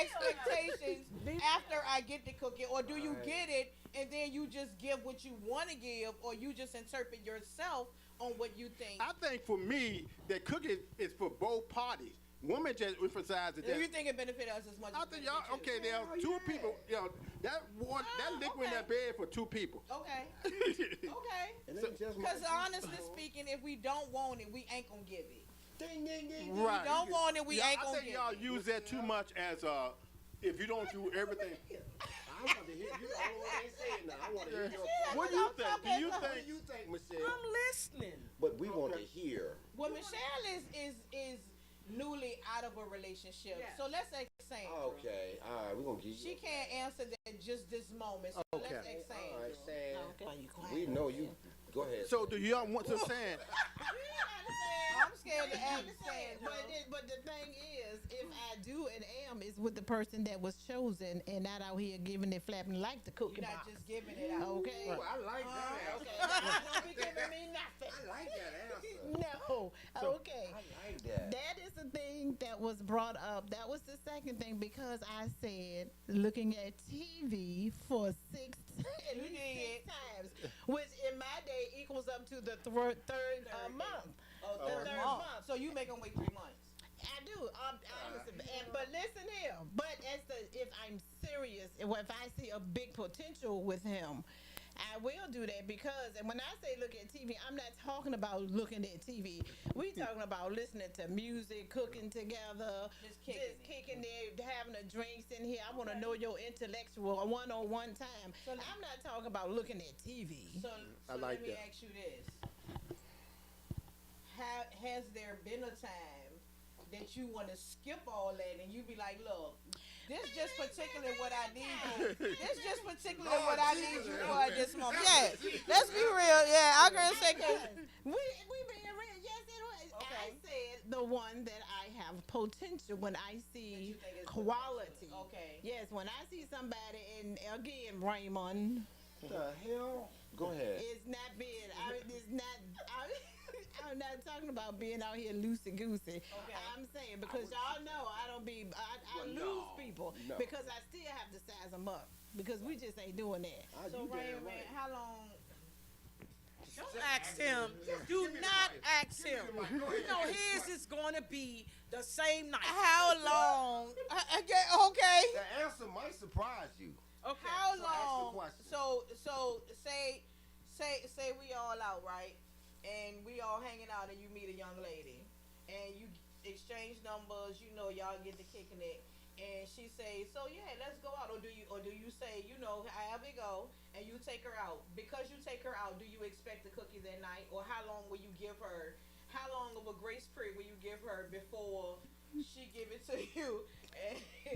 expectations after I get the cookie, or do you get it and then you just give what you want to give, or you just interpret yourself on what you think? I think for me, that cookie is for both parties. Women just emphasize that. Do you think it benefit us as much? I as think it y'all benefit okay. There are two people. You know that one, that liquid in that bed for two people. you? Okay. Okay. And it's just my Because honestly speaking, if we don't want it, we ain't gonna give it. ding, ding, ding, ding. Right. We don't want it, we Yeah, ain't I gonna think give y'all it. use that too much as if you don't do everything. I want to hear you. The only one ain't saying that. I want to hear your What do you think? Do you What think? do you think, Michelle? I'm listening. But we want to hear. Well, Michelle is newly out of a relationship, Yes. so let's ask Sandra. Okay, all right, we're gonna give you. She can't answer that just this moment, so let's Okay. ask All Sandra. right, Sam. Why you quiet? We know you. Go ahead. So do y'all want to say? I'm scared to ask Sandra. But the thing is, if I do and am, is with the person that was chosen and not out here giving it flapping like the cookie You're not box. just giving it out. Okay. Ooh, I like that answer. Don't be giving me nothing. I like that answer. No. Okay. I like that. That is the thing that was brought up. That was the second thing because I said looking at TV for at least six times, which in my day equals up to the third month. Oh, The third third month. month. So you make them wait 3 months. I do. But listen here. But if I'm serious, if I see a big potential with him, I will do that because, and when I say look at TV, I'm not talking about looking at TV. We talking about listening to music, cooking together, Just kicking there, having a drinks in here. I want to know your intellectual one-on-one time. So- I'm not talking about looking at TV. So, I like let me that. ask you this: Has there been a time that you want to skip all that and you be like, look, this just particularly what I need you. This just particularly what I need you for at this moment. Yeah, let's be real. Yeah, I'm gonna say, We being real. Yes, it was. Okay. I said the one that I have potential when I see you think is quality. Okay. Yes, when I see somebody, and again, Raymond The hell? Go ahead. is not being. It's not. I'm not talking about being out here loosey goosey. Okay. I'm saying because y'all know I don't be. I Well, lose no, people no. because I still have to size them up because we just ain't doing that. so You damn Raymond, right. how long? Don't ask him. Do not ask him. You know his is going to be the same night. How long? Okay. The answer might surprise you. Okay. How So ask the long? question. So say we all out, right? And we all hanging out and you meet a young lady and you exchange numbers, you know, y'all get to kicking it, and she say, so yeah, let's go out, or do you say, you know, however it go, and you take her out. Because you take her out, do you expect the cookies that night, or how long will you give her? How long of a grace period will you give her before she give it to you?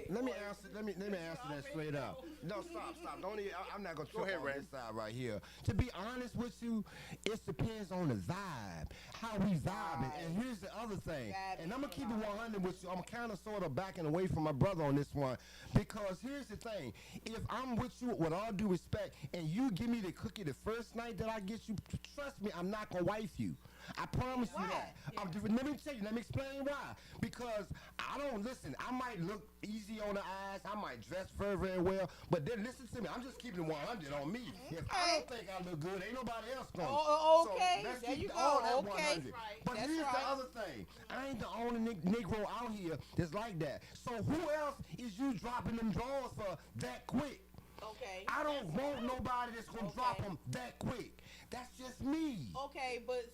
Let me answer. Let me answer that straight up. No, stop. Don't even. I'm not gonna Go trip ahead, on Ray. this side right here. To be honest with you, it depends on the vibe, how we vibing. And here's the other thing. And I'm gonna keep it 100 with you. I'm kind of sort of backing away from my brother on this one because here's the thing. If I'm with you with all due respect, and you give me the cookie the first night that I get you, trust me, I'm not gonna wife you. I promise you that. Let me tell you. Let me explain why. Because I don't listen. I might look easy on the eyes. I might dress very, very well. But then listen to me. I'm just keeping it 100 on me. If I don't think I look good, ain't nobody else gonna. Oh, okay. So let's There keep you all go. that Okay. 100. Right. But That's here's right. the other thing. I ain't the only Negro out here that's like that. So who else is you dropping them drawers for that quick? Okay. I don't want nobody that's gonna drop Okay. them that quick. That's just me. Okay, but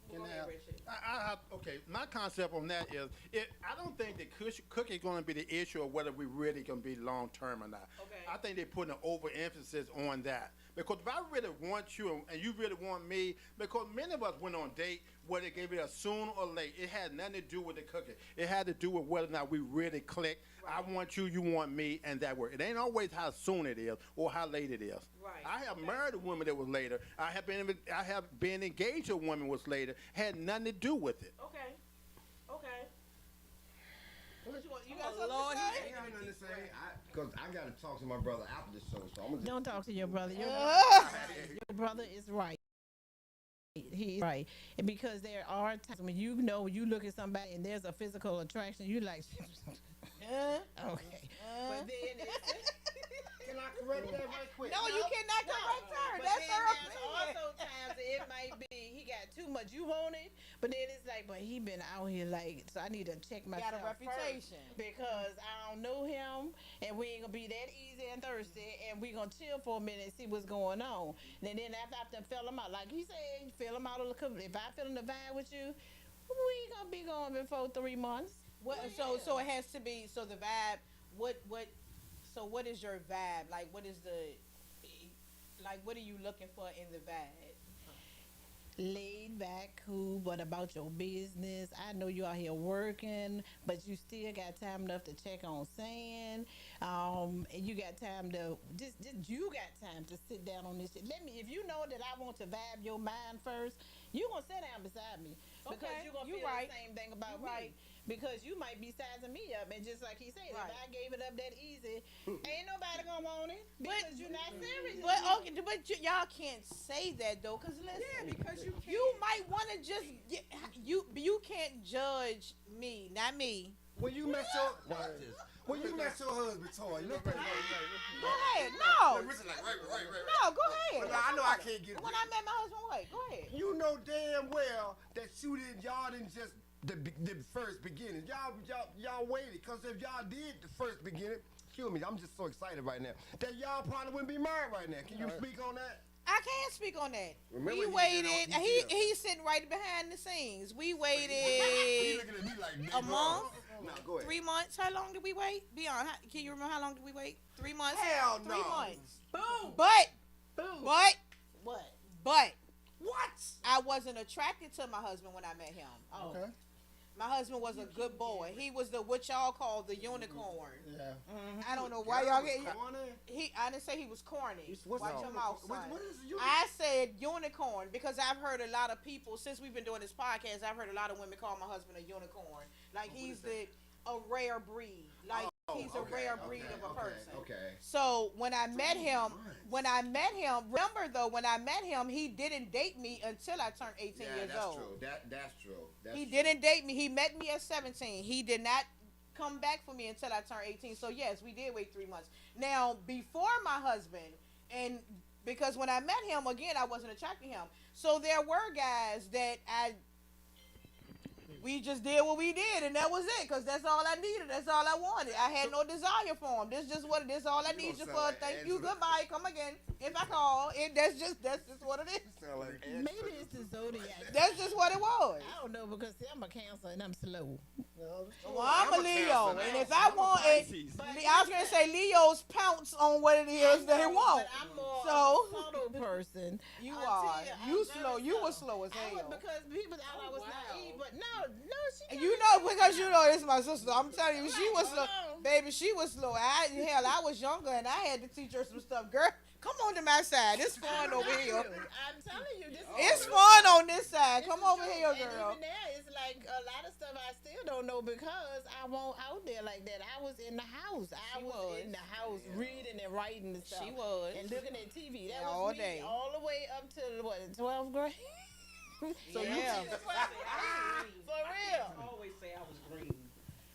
Can go I ahead, have- Richard. okay, my concept on that is, I don't think the cookie is going to be the issue of whether we really going to be long term or not. Okay. I think they're putting an overemphasis on that. Because if I really want you and you really want me, because many of us went on a date, whether it gave it a soon or late, it had nothing to do with the cookie. It had to do with whether or not we really click. I want you, you want me, and that work. It ain't always how soon it is or how late it is. Right. I have married a woman that was later. I have been engaged to a woman was later. Had nothing to do with it. Okay. Okay. What you want? You got Oh, something Lord, to he say? I ain't got nothing to say. Because I got to talk to my brother after the show, so I'm going to Don't talk to your brother. Your brother is right. He's right. And because there are times when you know you look at somebody and there's a physical attraction, you like, Yeah. okay. because you want it, but then it's like, but he been out here like, so I need to check myself Got a reputation. first because I don't know him, and we ain't gonna be that easy and thirsty, and we gonna chill for a minute and see what's going on. And then after I fell him out, like he said, fill him out of the if I feel in the vibe with you, we ain't gonna be going before 3 months. What? So it has to be. So the vibe. What? So what is your vibe? Like, what is the? Like, what are you looking for in the vibe? Laid back, cool, but about your business. I know you out here working, but you still got time enough to check on Sam. And you got time to just you got time to sit down on this shit. If you know that I want to vibe your mind first, you gonna sit down beside me because Okay, you gonna you feel right. the same thing about You me. right. Because you might be sizing me up, and just like he said, Right. if I gave it up that easy, ain't nobody gonna want it because you're not serious. But okay, but y'all can't say that though, cause listen, Yeah, because you can't. you might want to just you can't judge me, not me. When you met your when you met your husband, Toy, look at Go ahead, no, Richard like, right. no, go ahead. I know I can't get it. When I met my husband, wait, go ahead. You know damn well that y'all didn't just the first beginning. Y'all waited, cause if y'all did the first beginning, kill me. I'm just so excited right now that y'all probably wouldn't be married right now. Can you speak on that? I can't speak on that. Remember We he waited. did all- He's sitting right behind the scenes. We He waited looking at me like a month, No, go ahead. 3 months. How long did we wait? Beyond, can you remember how long did we wait? 3 months. Hell 3 no. months. Boom, But boom. but What? but What? I wasn't attracted to my husband when I met him. Oh. Okay. My husband was a good boy. He was the what y'all call the unicorn. Yeah. I don't know why y'all get. Corny? I didn't say he was corny. What's Watch that? your mouth, son. What is you? I said unicorn because I've heard a lot of people since we've been doing this podcast. I've heard a lot of women call my husband a unicorn, like he's a rare breed, like he's a rare breed of a person. Okay. So when I met him, remember though, when I met him, he didn't date me until I turned 18 years old. That's true. He didn't date me. He met me at 17. He did not come back for me until I turned 18. So yes, we did wait 3 months. Now, before my husband, and because when I met him, again, I wasn't attracted to him. So there were guys that we just did what we did, and that was it, because that's all I needed. That's all I wanted. I had no desire for him. This just what it is. All I need you sound for. like Thank you. Angela. Goodbye. Come again. If I call, that's just what it is. Sound like Maybe it's the zodiac. That's just what it was. I don't know because see, I'm a Cancer and I'm slow. Well, I'm a Leo, Cancer. and if I want it, I was gonna say Leos pounce on what it is they want. But I'm more So- of a subtle person. You Until are. I'm You very slow. You subtle. were slow as I was, hell. because people thought I was naive, but no, she. You know, because you know this is my sister. I'm telling you, she Right, was hold slow. on. Baby, she was slow. I was younger, and I had to teach her some stuff. Girl, come on to my side. It's fun over here. I'm telling you, this It's is fun on this side. this Come is over true. here, And girl. even there, it's like a lot of stuff I still don't know because I won't out there like that. I was in the house. I She was was. in the house reading and writing and stuff. She was. And looking at TV. That All was me day. all the way up to what, 12th grade? So yeah. For real. I always say I was green.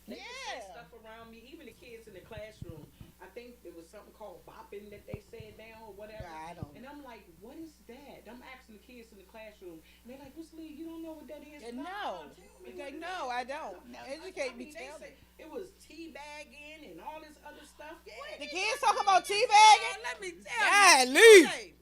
They just say Yeah. stuff around me, even the kids in the classroom. I think there was something called bopping that they said down or whatever. I don't And I'm like, what is that? I'm asking the kids in the classroom. And they're like, Miss Lee, you don't know what that is? No. Tell me It's what like, it no, is." I don't. Educate me. They Tell say me. it was teabagging and all this other stuff. Yeah. The kids talk about teabagging. Let me tell you. Golly. Hey,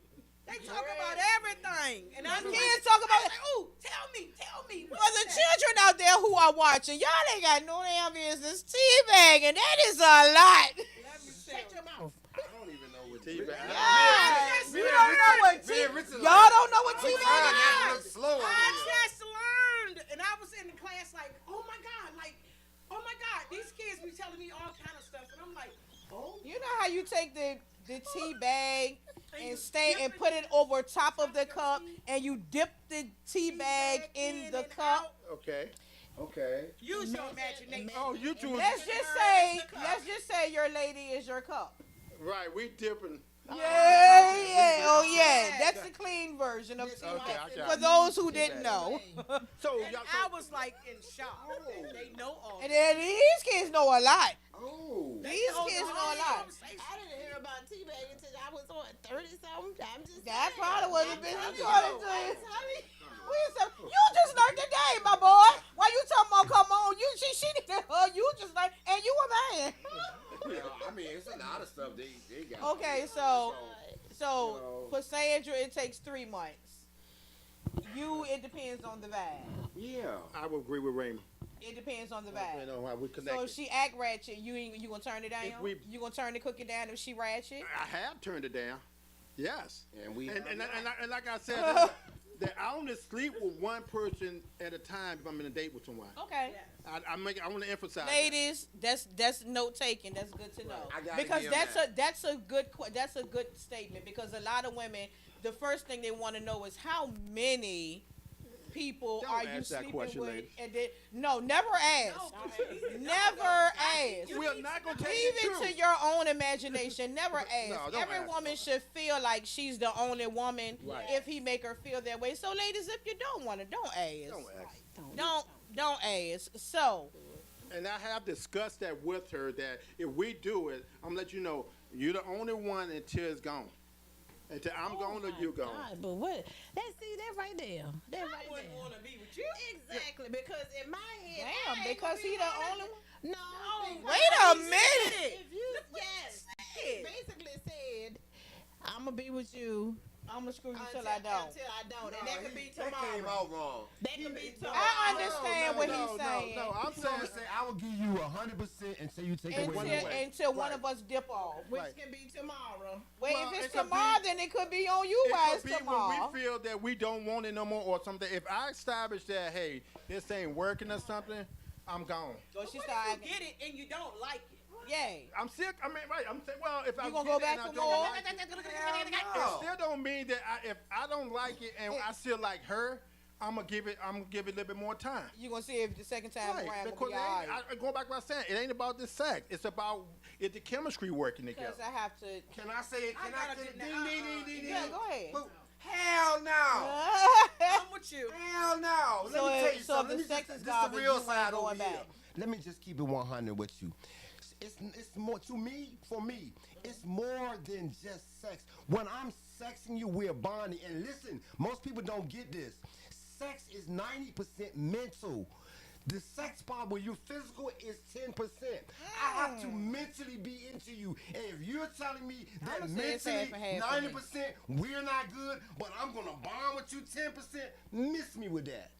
they talk about everything. And I'm The like, kids talk about I'm like, ooh, tell me. For what's the that? children out there who are watching, y'all ain't got no damn business teabagging. That is a lot. Let me tell Shut you. your mouth. I don't even know what Teabag. Yeah. You don't know what y'all don't know what teabagging is. slow. I just learned, and I was in the class like, oh my God, these kids be telling me all kind of stuff, and I'm like, oh. You know how you take the tea bag you and stay and dip put it over top of the cup and you dip the tea bag in the and cup? out. Okay. Use your imagination. Oh, you two. Let's just say your lady is your cup. Right, we dipping. Yeah. Oh yeah. That's the clean version of tea Okay, bag. okay. For those who didn't know. So, And y'all. I was like in shock. They know all. And then these kids know a lot. Oh. These kids know a lot. I didn't hear about teabagging until I was on 30 something. I'm just That saying. probably was a I'm business telling card you. to you. I'm telling you. You just learned today, my boy. Why you talking about come on? She did you just learned, and you a man. Well, I mean, it's a lot of stuff they got. Okay, so for Sandra, it takes 3 months. It depends on the vibe. Yeah. I would agree with Raymond. It depends on the You know vibe. how we So connect. if she act ratchet, you gonna turn it down? we- You gonna turn the cookie down if she ratchet? I have turned it down. Yes. And we. And like I said, that I only sleep with one person at a time if I'm in a date with someone. Okay. I want to emphasize. Ladies, that's note taking. That's good to know. I gotta Because give that's a good statement. Because a lot of women, the first thing they want to know is how many people Don't are you ask that sleeping question, with? ladies. And then, no, never ask. Never ask. We are not gonna take Leave the it truth. to your own imagination. Never ask. No, don't Every ask. woman should feel like she's the only woman Right. if he make her feel that way. So, ladies, if you don't want to, don't ask. Don't ask. Don't ask. So, And I have discussed that with her that if we do it, I'm gonna let you know you're the only one until it's gone. Until I'm gone or you gone. God, but what? That right there. That right I wouldn't there. want to be with you. Exactly, because in my head, damn, I ain't because gonna be he the honest. only one. No. because Wait a he minute. If you, yes, he basically said, I'm gonna be with you I'm gonna screw you till I don't. Until I don't, and that could be That came tomorrow. out wrong. That could be tomorrow. I understand what no, he's saying. No, I'm So saying. say I will give you 100% until you take away Until, one. until one of us dip off. Which Right. can be tomorrow. Wait, Well, if it it's could tomorrow, be- then it could be on you It guys could be tomorrow. when we feel that we don't want it no more or something. If I establish that, hey, this ain't working or something, I'm gone. So But she what started if you get it and you don't like it? Yay. I'm sick. I mean, right. I'm saying, well, if I You gonna get go it back and I for don't more? like it, it No. still don't mean that if I don't like it and I still like her, I'm gonna give it a little bit more time. You gonna see if the second time Right, around because will be it all ain't, right. I go back to what I said. It ain't about the sex. It's about the chemistry working together. Because I have to. Can I say it? Can I? gotta Ding, get ding, that. ding, ding, ding, Yeah, ding. go ahead. But hell no. I'm with you. Hell no. Let So me tell if- you so if something. the Let me sex just, is this the garbage, real you ain't side going over back. here. Let me just keep it 100 with you. It's more to me. For me, it's more than just sex. When I'm sexing you, we're bonding. And listen, most people don't get this. Sex is 90% mental. The sex part where you're physical is 10%. I have to mentally be into you. And if you're telling me that I'ma say it's mentally half and half for me. 90% we're not good, but I'm gonna bond with you 10%, miss me with that.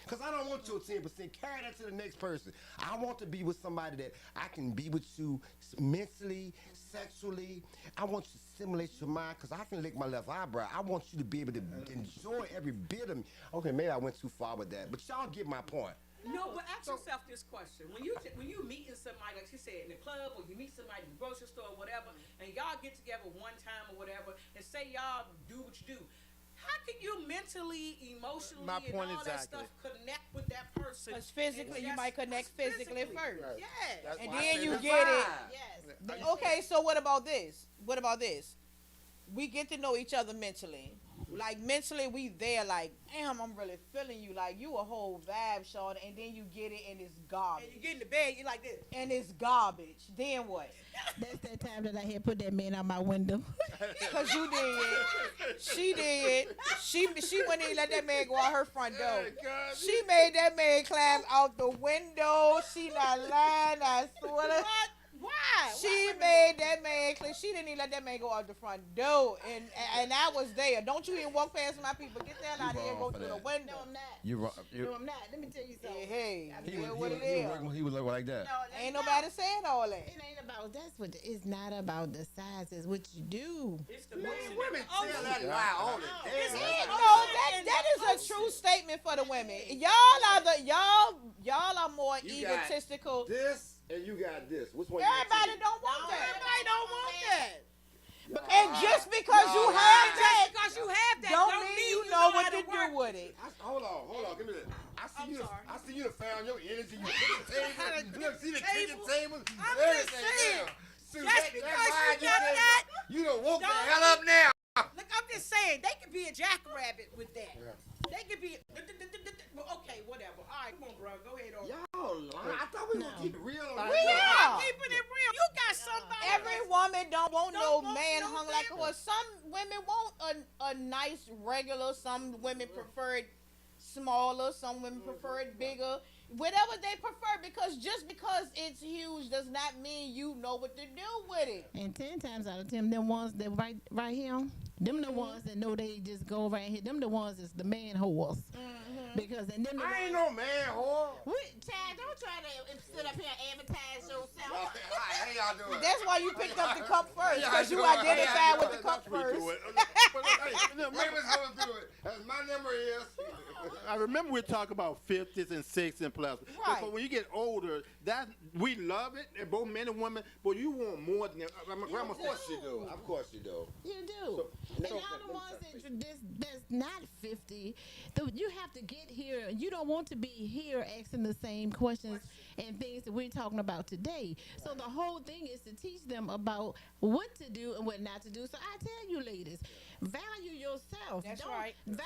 Because I don't want your 10%. Carry that to the next person. I want to be with somebody that I can be with you mentally, sexually. I want you to stimulate your mind because I can lick my left eyebrow. I want you to be able to enjoy every bit of me. Okay, maybe I went too far with that, but y'all get my point. No, but ask yourself this question: when you meeting somebody, like she said, in the club, or you meet somebody in the grocery store, or whatever, and y'all get together one time or whatever, and say y'all do what you do, how can you mentally, emotionally, My and point all that exactly. stuff connect with that person? Because physically, you And might connect just physically first. Right. Yes. That's And why I then said you the get it. vibe. Yes. Okay, so what about this? What about this? We get to know each other mentally. Like mentally, we there. Like, damn, I'm really feeling you. Like you a whole vibe, short, and then you get it, and it's garbage. And you get in the bed, you like this. And it's garbage. Then what? That's that time that I had put that man out my window. Cause you did. She did. She wouldn't even let that man go out her front door. Hey, God, She made that man climb out the window. She not lying. I swear. to- Why? She made that man clean. She didn't even let that man go out the front door, and I was there. Don't you even walk past my people. Get the hell out of here and go wrong for through the that. window. No, I'm not. You're wrong. No, I'm not. Let me tell you Yeah, something. hey, He yeah, was, what it he is. was looking like that. No, that's Ain't not. nobody saying all that. It ain't about that's what it's not about the size. It's what you do. It's the Man, motion. women Oh, tell that lie all the It's damn it. time. No, that is a true statement for the women. Y'all are more You got egotistical. This and you got this. Which one? Everybody don't want that. Everybody don't want that. And just because you Y'all have lying. that, Because you have that don't mean you know what how to work. do with it. Hold on. Give me this. I'm sorry. I see you done found your energy. You put the table. Look, see the kitchen table. I'm just Everything saying. down. Susan, Just because line you got said, that, you done woke the don't hell up now. Look, I'm just saying, they could be a jackrabbit with that. Yeah. They could be. Okay, whatever. All right, come on, bro. Go ahead. Y'all lying. I thought we were gonna keep it real. on We this. are. I'm keeping it real. You got somebody. Every woman don't want no Don't want man no hung like a man. horse. Some women want a nice regular. Some women prefer it smaller. Some women prefer it bigger. Whatever they prefer, because just because it's huge does not mean you know what to do with it. And 10 times out of 10, them ones that right here, them the ones that know they just go right here. Them the ones that's the man horse. Because and them the I ain't ones, no man whore. Chad, don't try to sit up here and advertise yourself. Hi, how y'all doing? That's why you picked up the cup first, Yeah, because you I do. identified with the That's cup what we first. do it. Maybe it's how we do it. As my number is. I remember we talk about 50s and 60s and plus. Right. But when you get older, that we love it, and both men and women, but you want more than that. My grandma Of course you do. Of course you do. You do. And all the ones that's not 50, you have to get here. You don't want to be here asking the same questions and things that we're talking about today. So the whole thing is to teach them about what to do and what not to do. So I tell you, ladies, value yourself. That's Don't right. Value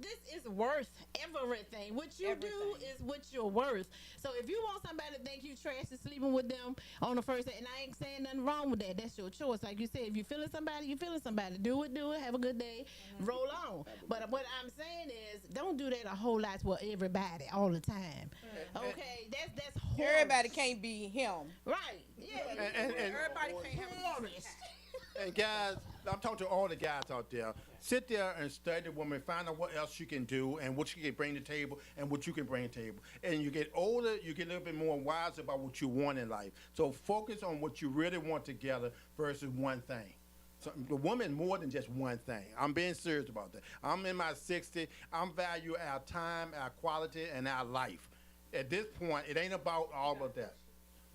this is worth everything. What you do Everything. is what you're worth. So if you want somebody to think you trash and sleeping with them on the first day, and I ain't saying nothing wrong with that. That's your choice. Like you said, if you feeling somebody, you feeling somebody. Do it. Have a good day. Roll on. But what I'm saying is, don't do that a whole lot with everybody all the time. Okay, that's horrible. Everybody can't be him. Right. Yeah. And Everybody can't have a And guys, I'm talking to all the guys out there. Sit there and study the woman, find out what else you can do and what you can bring to the table and what you can bring to the table. And you get older, you get a little bit more wise about what you want in life. So focus on what you really want together versus one thing. So the woman more than just one thing. I'm being serious about that. I'm in my 60s. I'm value our time, our quality, and our life. At this point, it ain't about all of that.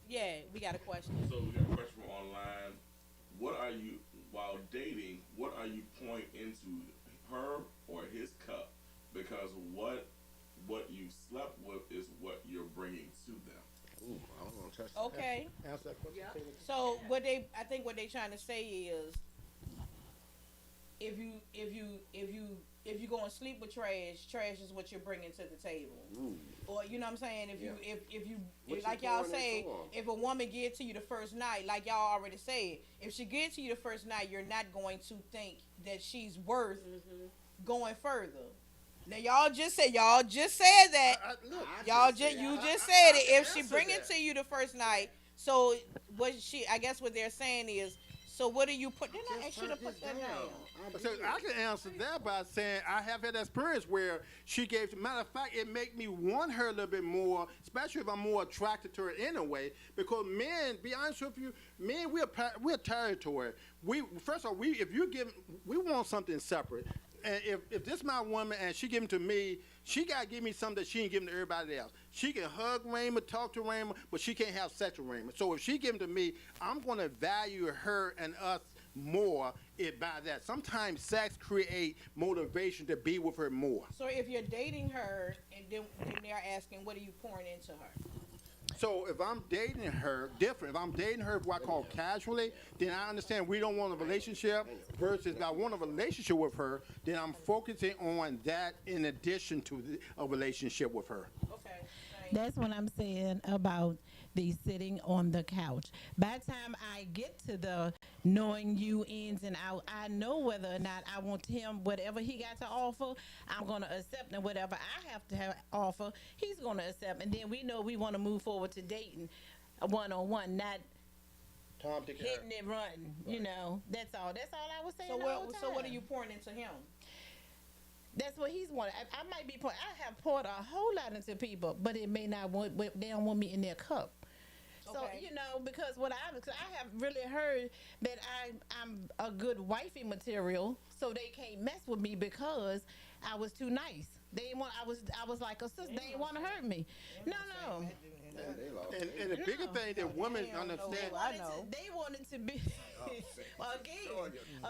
Yeah, we got a question. So we got a question from online. What are you, while dating, what are you pouring into her or his cup? Because what you slept with is what you're bringing to them. Ooh, I don't want to touch that. Okay. Answer that question. Yeah. So I think what they trying to say is, if you go and sleep with trash is what you're bringing to the table. Ooh. Or you know what I'm saying? If you What like you y'all pouring say, into 'em? if a woman get to you the first night, like y'all already said, if she gets to you the first night, you're not going to think that she's worth going further. Now y'all just said that. You just said it. If she bring it to you the first night, so I guess what they're saying is, so what do you put? Then I should have put that down. So I can answer that by saying I have had experience where she gave. Matter of fact, it make me want her a little bit more, especially if I'm more attracted to her in a way. Because men, be honest with you, men we're territory. We first of all, we want something separate. And if this my woman and she give them to me, she gotta give me something that she ain't giving to everybody else. She can hug Raymond, talk to Raymond, but she can't have sex with Raymond. So if she give them to me, I'm gonna value her and us more by that. Sometimes sex create motivation to be with her more. So if you're dating her, and then they're asking, what are you pouring into her? So if I'm dating her, different. If I'm dating her what I call casually, then I understand we don't want a relationship. Versus if I want a relationship with her, then I'm focusing on that in addition to a relationship with her. Okay. That's what I'm saying about the sitting on the couch. By the time I get to the knowing you ins and out, I know whether or not I want him, whatever he got to offer, I'm going to accept, and whatever I have to offer, he's going to accept. And then we know we want to move forward to dating one-on-one, not Tom, Dick, and hitting it, running. You know, that's all. That's all I was saying. So what are you pouring into him? That's what he's wanting. I might be pouring. I have poured a whole lot into people, but it may not want. They don't want me in their cup. So Okay. you know, because I have really heard that I'm a good wifey material, so they can't mess with me because I was too nice. They didn't want. I was like a sister. They didn't want to hurt me. No. They lost. And the bigger thing that women understand. They wanted to be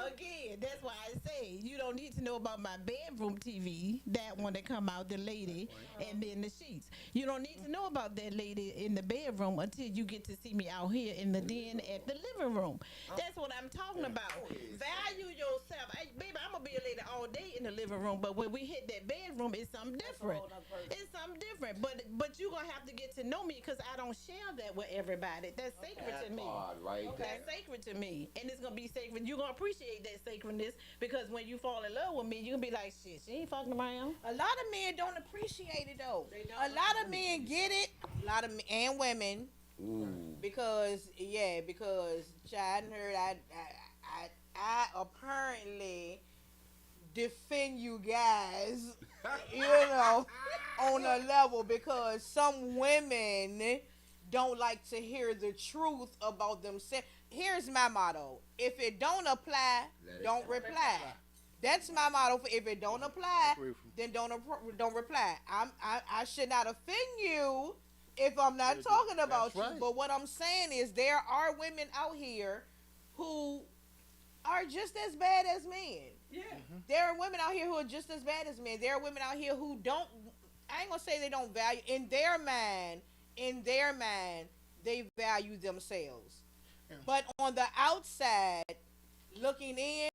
again. That's why I say you don't need to know about my bedroom TV, that one that come out, the lady, and then the sheets. You don't need to know about that lady in the bedroom until you get to see me out here in the den at the living room. That's what I'm talking about. Value yourself. Baby, I'm gonna be a lady all day in the living room, but when we hit that bedroom, it's something different. It's something different. But you're gonna have to get to know me me because I don't share that with everybody. That's sacred to me. Right That's sacred to me, and it's gonna be sacred. You're gonna appreciate that sacredness because when you fall in love with me, you gonna be like, shit, she ain't fucking around. A lot of men don't appreciate it though. They don't. A lot of men get it. A lot of men and women because Chad heard I apparently defend you guys, you know, on a level because some women don't like to hear the truth about themselves. Here's my motto: if it don't apply, don't reply. That's my motto. If it don't apply, then don't reply. I should not offend you if I'm not talking about you. right. But what I'm saying is there are women out here who are just as bad as men. Yeah. There are women out here who are just as bad as men. There are women out here who don't. I ain't gonna say they don't value in their mind. They value themselves. Yeah. But on the outside, looking in,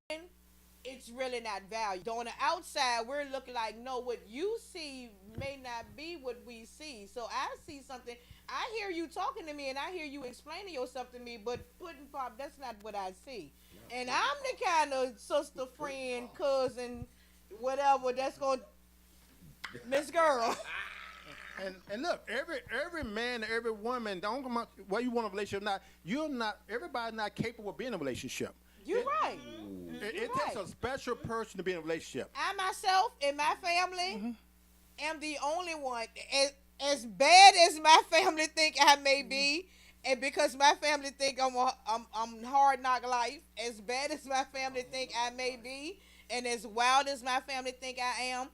it's really not valued. On the outside, we're looking like, no, what you see may not be what we see. So I see something. I hear you talking to me, and I hear you explaining yourself to me, but putting pop, that's not what I see. And I'm the kind of sister, friend, cousin, whatever that's going to, Miss Girl. And look, every man, every woman, don't come out whether you want a relationship or not. Everybody's not capable of being in a relationship. You're right. It takes a special person to be in a relationship. I myself and my family am the only one. As bad as my family think I may be, and because my family think I'm hard knock life, as bad as my family think I may be, and as wild as my family think I am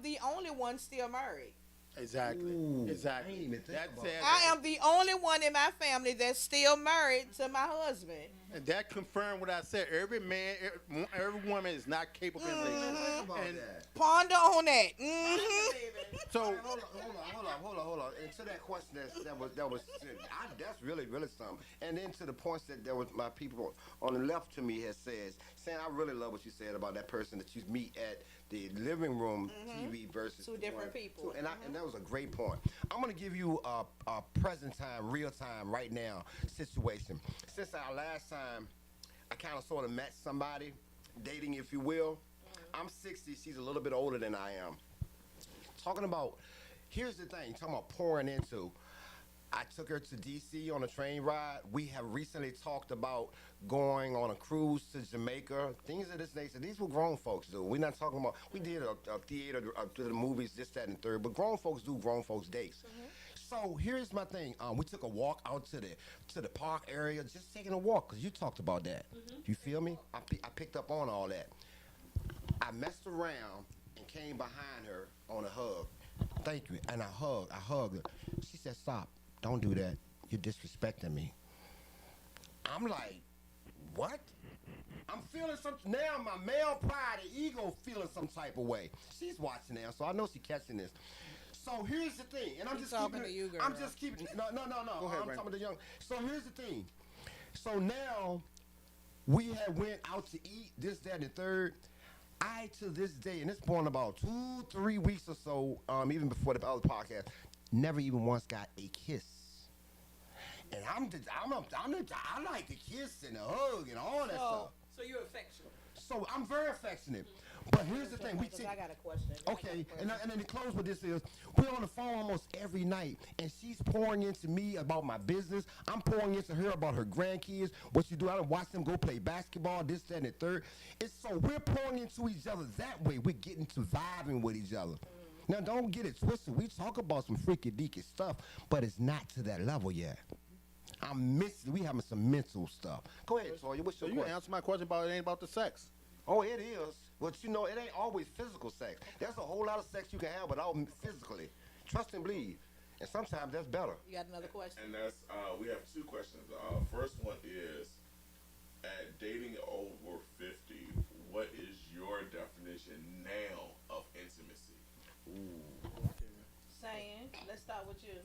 the only one still married. Exactly. Ooh, Exactly. I ain't even think That's about it. I am the only one in my family that's still married to my husband. And that confirmed what I said. Every man, every woman is not capable of being in a relationship. Think about And that. Ponder on that. Mm-hmm. so, Hold on. And to that question, that's really something. And then to the points that there was my people on the left to me has said, saying I really love what you said about that person that you meet at the living room TV versus Two different people. And that was a great point. I'm gonna give you a present time, real time, right now situation. Since our last time, I kind of sort of met somebody, dating, if you will. I'm 60. She's a little bit older than I am. Talking about, here's the thing, talking about pouring into. I took her to D.C. on a train ride. We have recently talked about going on a cruise to Jamaica, things of this nature. These were grown folks do. We're not talking about, we did a theater, to the movies, this, that, and third, but grown folks do grown folks dates. So here's my thing. We took a walk out to the park area, just taking a walk, because you talked about that. You feel me? I picked up on all that. I messed around and came behind her on a hug. Thank you. And I hugged her. She said, stop. Don't do that. You're disrespecting me. I'm like, what? I'm feeling something. Now my male pride and ego feeling some type of way. She's watching now, so I know she's catching this. So here's the thing. And I'm just talking keeping to you, girl. I'm just keeping, no. Go ahead, I'm Brandon. talking to the young. So here's the thing. So now we had went out to eat, this, that, and the third. I, to this day, and it's been about 2-3 weeks or so, even before the other podcast, never even once got a kiss. And I like the kiss and the hug and all that stuff. So you're affectionate. So I'm very affectionate. But here's the thing, I got a question. Okay, and then to close with this is, we're on the phone almost every night, and she's pouring into me about my business. I'm pouring into her about her grandkids, what you do. I don't watch them go play basketball, this, that, and the third. It's so we're pouring into each other that way. We're getting to vibing with each other. Now, don't get it twisted. We talk about some freaky deaky stuff, but it's not to that level yet. We having some mental stuff. Go ahead, Sawyer. What's so your you question? answer my question about it ain't about the sex. Oh, it is. But you know, it ain't always physical sex. There's a whole lot of sex you can have without physically. Trust and believe. And sometimes that's better. You got another question? And that's we have two questions. First one is, at dating over 50, what is your definition now of intimacy? Saying, let's start with you.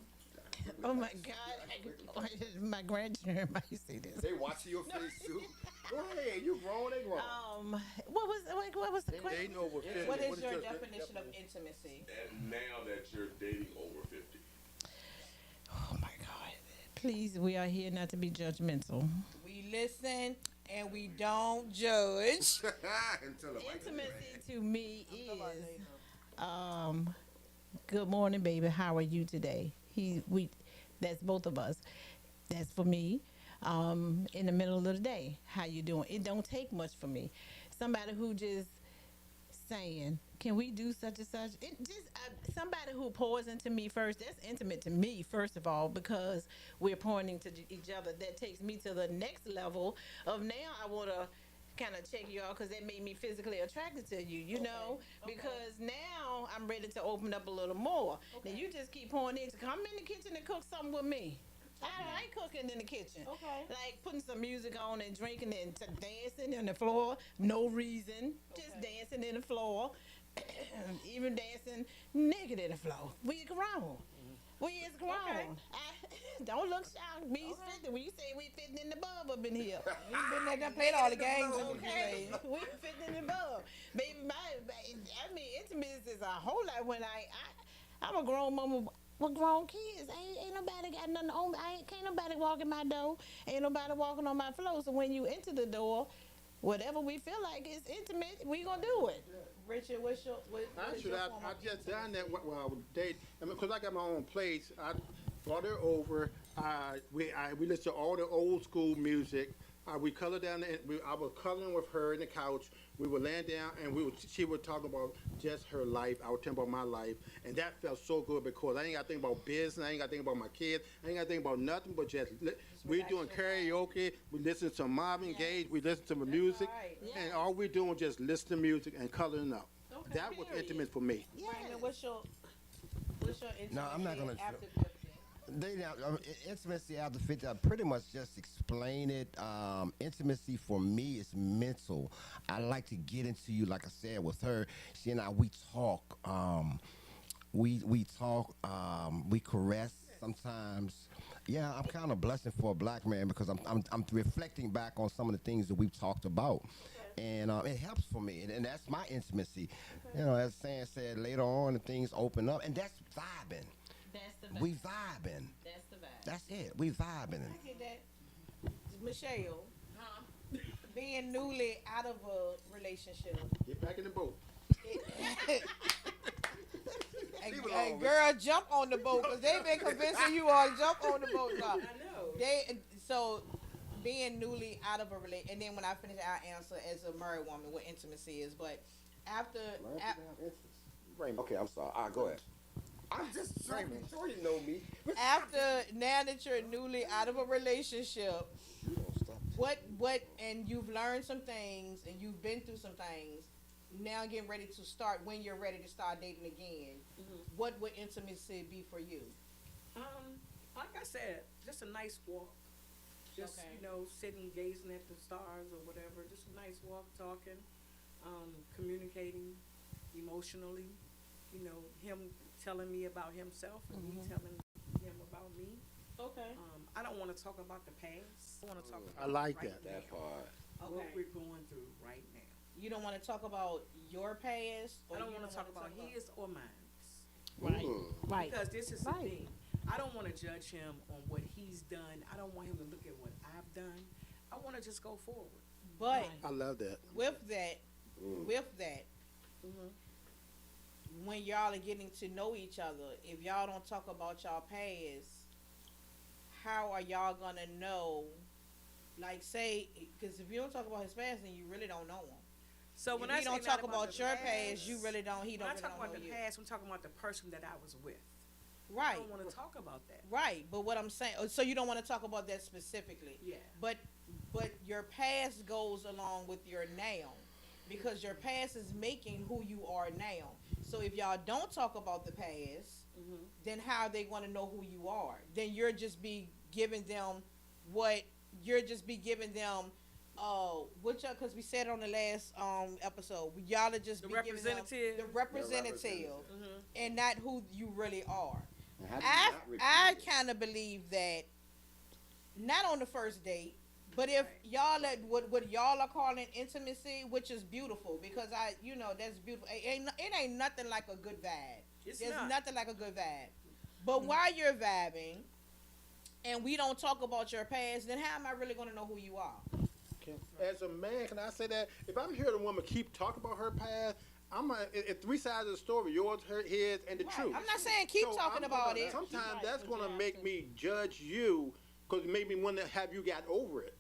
Oh my God! My grandchildren might see this. They watching your face too. Go ahead, you grown, they grown. What was the question? Dating over 50. What is your definition of intimacy? And now that you're dating over 50. Please, we are here not to be judgmental. We listen and we don't judge. Intimacy to me is, good morning, baby. How are you today? That's both of us. That's for me. In the middle of the day, how you doing? It don't take much for me. Somebody who just saying, can we do such and such? It just somebody who pours into me first. That's intimate to me, first of all, because we're pouring into each other. That takes me to the next level of now. I want to kind of check you out because that made me physically attracted to you. You know, because now I'm ready to open up a little more. Then you just keep pouring in. Come in the kitchen and cook something with me. I like cooking in the kitchen. Okay. Like putting some music on and drinking and dancing on the floor. No reason. Just dancing in the floor. Even dancing naked in the floor. We grown. We is grown. Don't look shocked. We fitting. When you say we fitting in the bub up in here. We been there done played all the games. Okay. We fitting in the bub. Baby, intimacy is a whole lot when I'm a grown mama with grown kids. Ain't nobody got nothing on. Can't nobody walk in my door. Ain't nobody walking on my floor. So when you enter the door, whatever we feel like is intimate, we gonna do it. Richard, what's your Actually, form I of just done that while I was dating. Because I got my own place, I brought her over. We listened to all the old school music. We colored down. I was coloring with her in the couch. We were laying down, and she would talk about just her life. I would tell about my life, and that felt so good because I ain't got to think about business. I ain't got to think about my kids. I ain't got to think about nothing but just we doing karaoke. We listen to Marvin Gaye. We listen to the music, and all we doing just listen to music and coloring up. That was intimate for me. Raymond, what's your intimacy No, I'm not gonna after 50? Intimacy after 50, I pretty much just explain it. Intimacy for me is mental. I like to get into you, like I said, with her. She and I, we talk. We talk. We caress sometimes. Yeah, I'm kind of blessed for a black man because I'm reflecting back on some of the things that we've talked about. And it helps for me, and that's my intimacy. You know, as Sam said, later on, the things open up, and that's vibing. That's the vibe. We vibing. That's the vibe. That's it. We vibing. I get that. Michelle, being newly out of a relationship. Get back in the boat. Hey, girl, jump on the boat because they've been convincing you all to jump on the boat now. I know. So being newly out of a relationship, and then when I finish, I'll answer as a married woman what intimacy is. But after, Okay, I'm sorry. Go ahead. I'm just sure you know me. after now that you're newly out of a relationship, what and you've learned some things and you've been through some things. Now getting ready to start when you're ready to start dating again. What would intimacy be for you? Like I said, just a nice walk. Just sitting, gazing at the stars or whatever. Just a nice walk, talking, communicating emotionally. You know, him telling me about himself and me telling him about me. Okay. I don't want to talk about the past. I want to talk about I like right that. now. part. What we're going through right now. You don't want to talk about your past? I don't want to talk about his or mine. Right. Right. Because this is the thing. I don't want to judge him on what he's done. I don't want him to look at what I've done. I want to just go forward. But I love that. with that, when y'all are getting to know each other, if y'all don't talk about y'all past, how are y'all gonna know? Like, say, because if you don't talk about his past, then you really don't know him. So when if I you don't say talk not about the your past, past, you really don't. He when don't I really talk don't about know the you. past, I'm talking about the person that I was with. I Right. don't want to talk about that. Right. But what I'm saying, so you don't want to talk about that specifically. Yeah. But your past goes along with your now, because your past is making who you are now. So if y'all don't talk about the past, then how are they going to know who you are? Then you're just be giving them because we said it on the last episode, y'all are just The be giving them representative. the representative, and not who you really are. And how do you not I repeat it? kind of believe that, not on the first date, but if y'all at what y'all are calling intimacy, which is beautiful, because that's beautiful. It ain't nothing like a good vibe. It's There's not. nothing like a good vibe. But while you're vibing, and we don't talk about your past, then how am I really going to know who you are? As a man, can I say that if I'm hearing a woman keep talking about her past, it's three sides of the story: yours, his, and the Right. truth. I'm not saying keep talking about it. Sometimes that's gonna make me judge you because it made me want to have you got over it.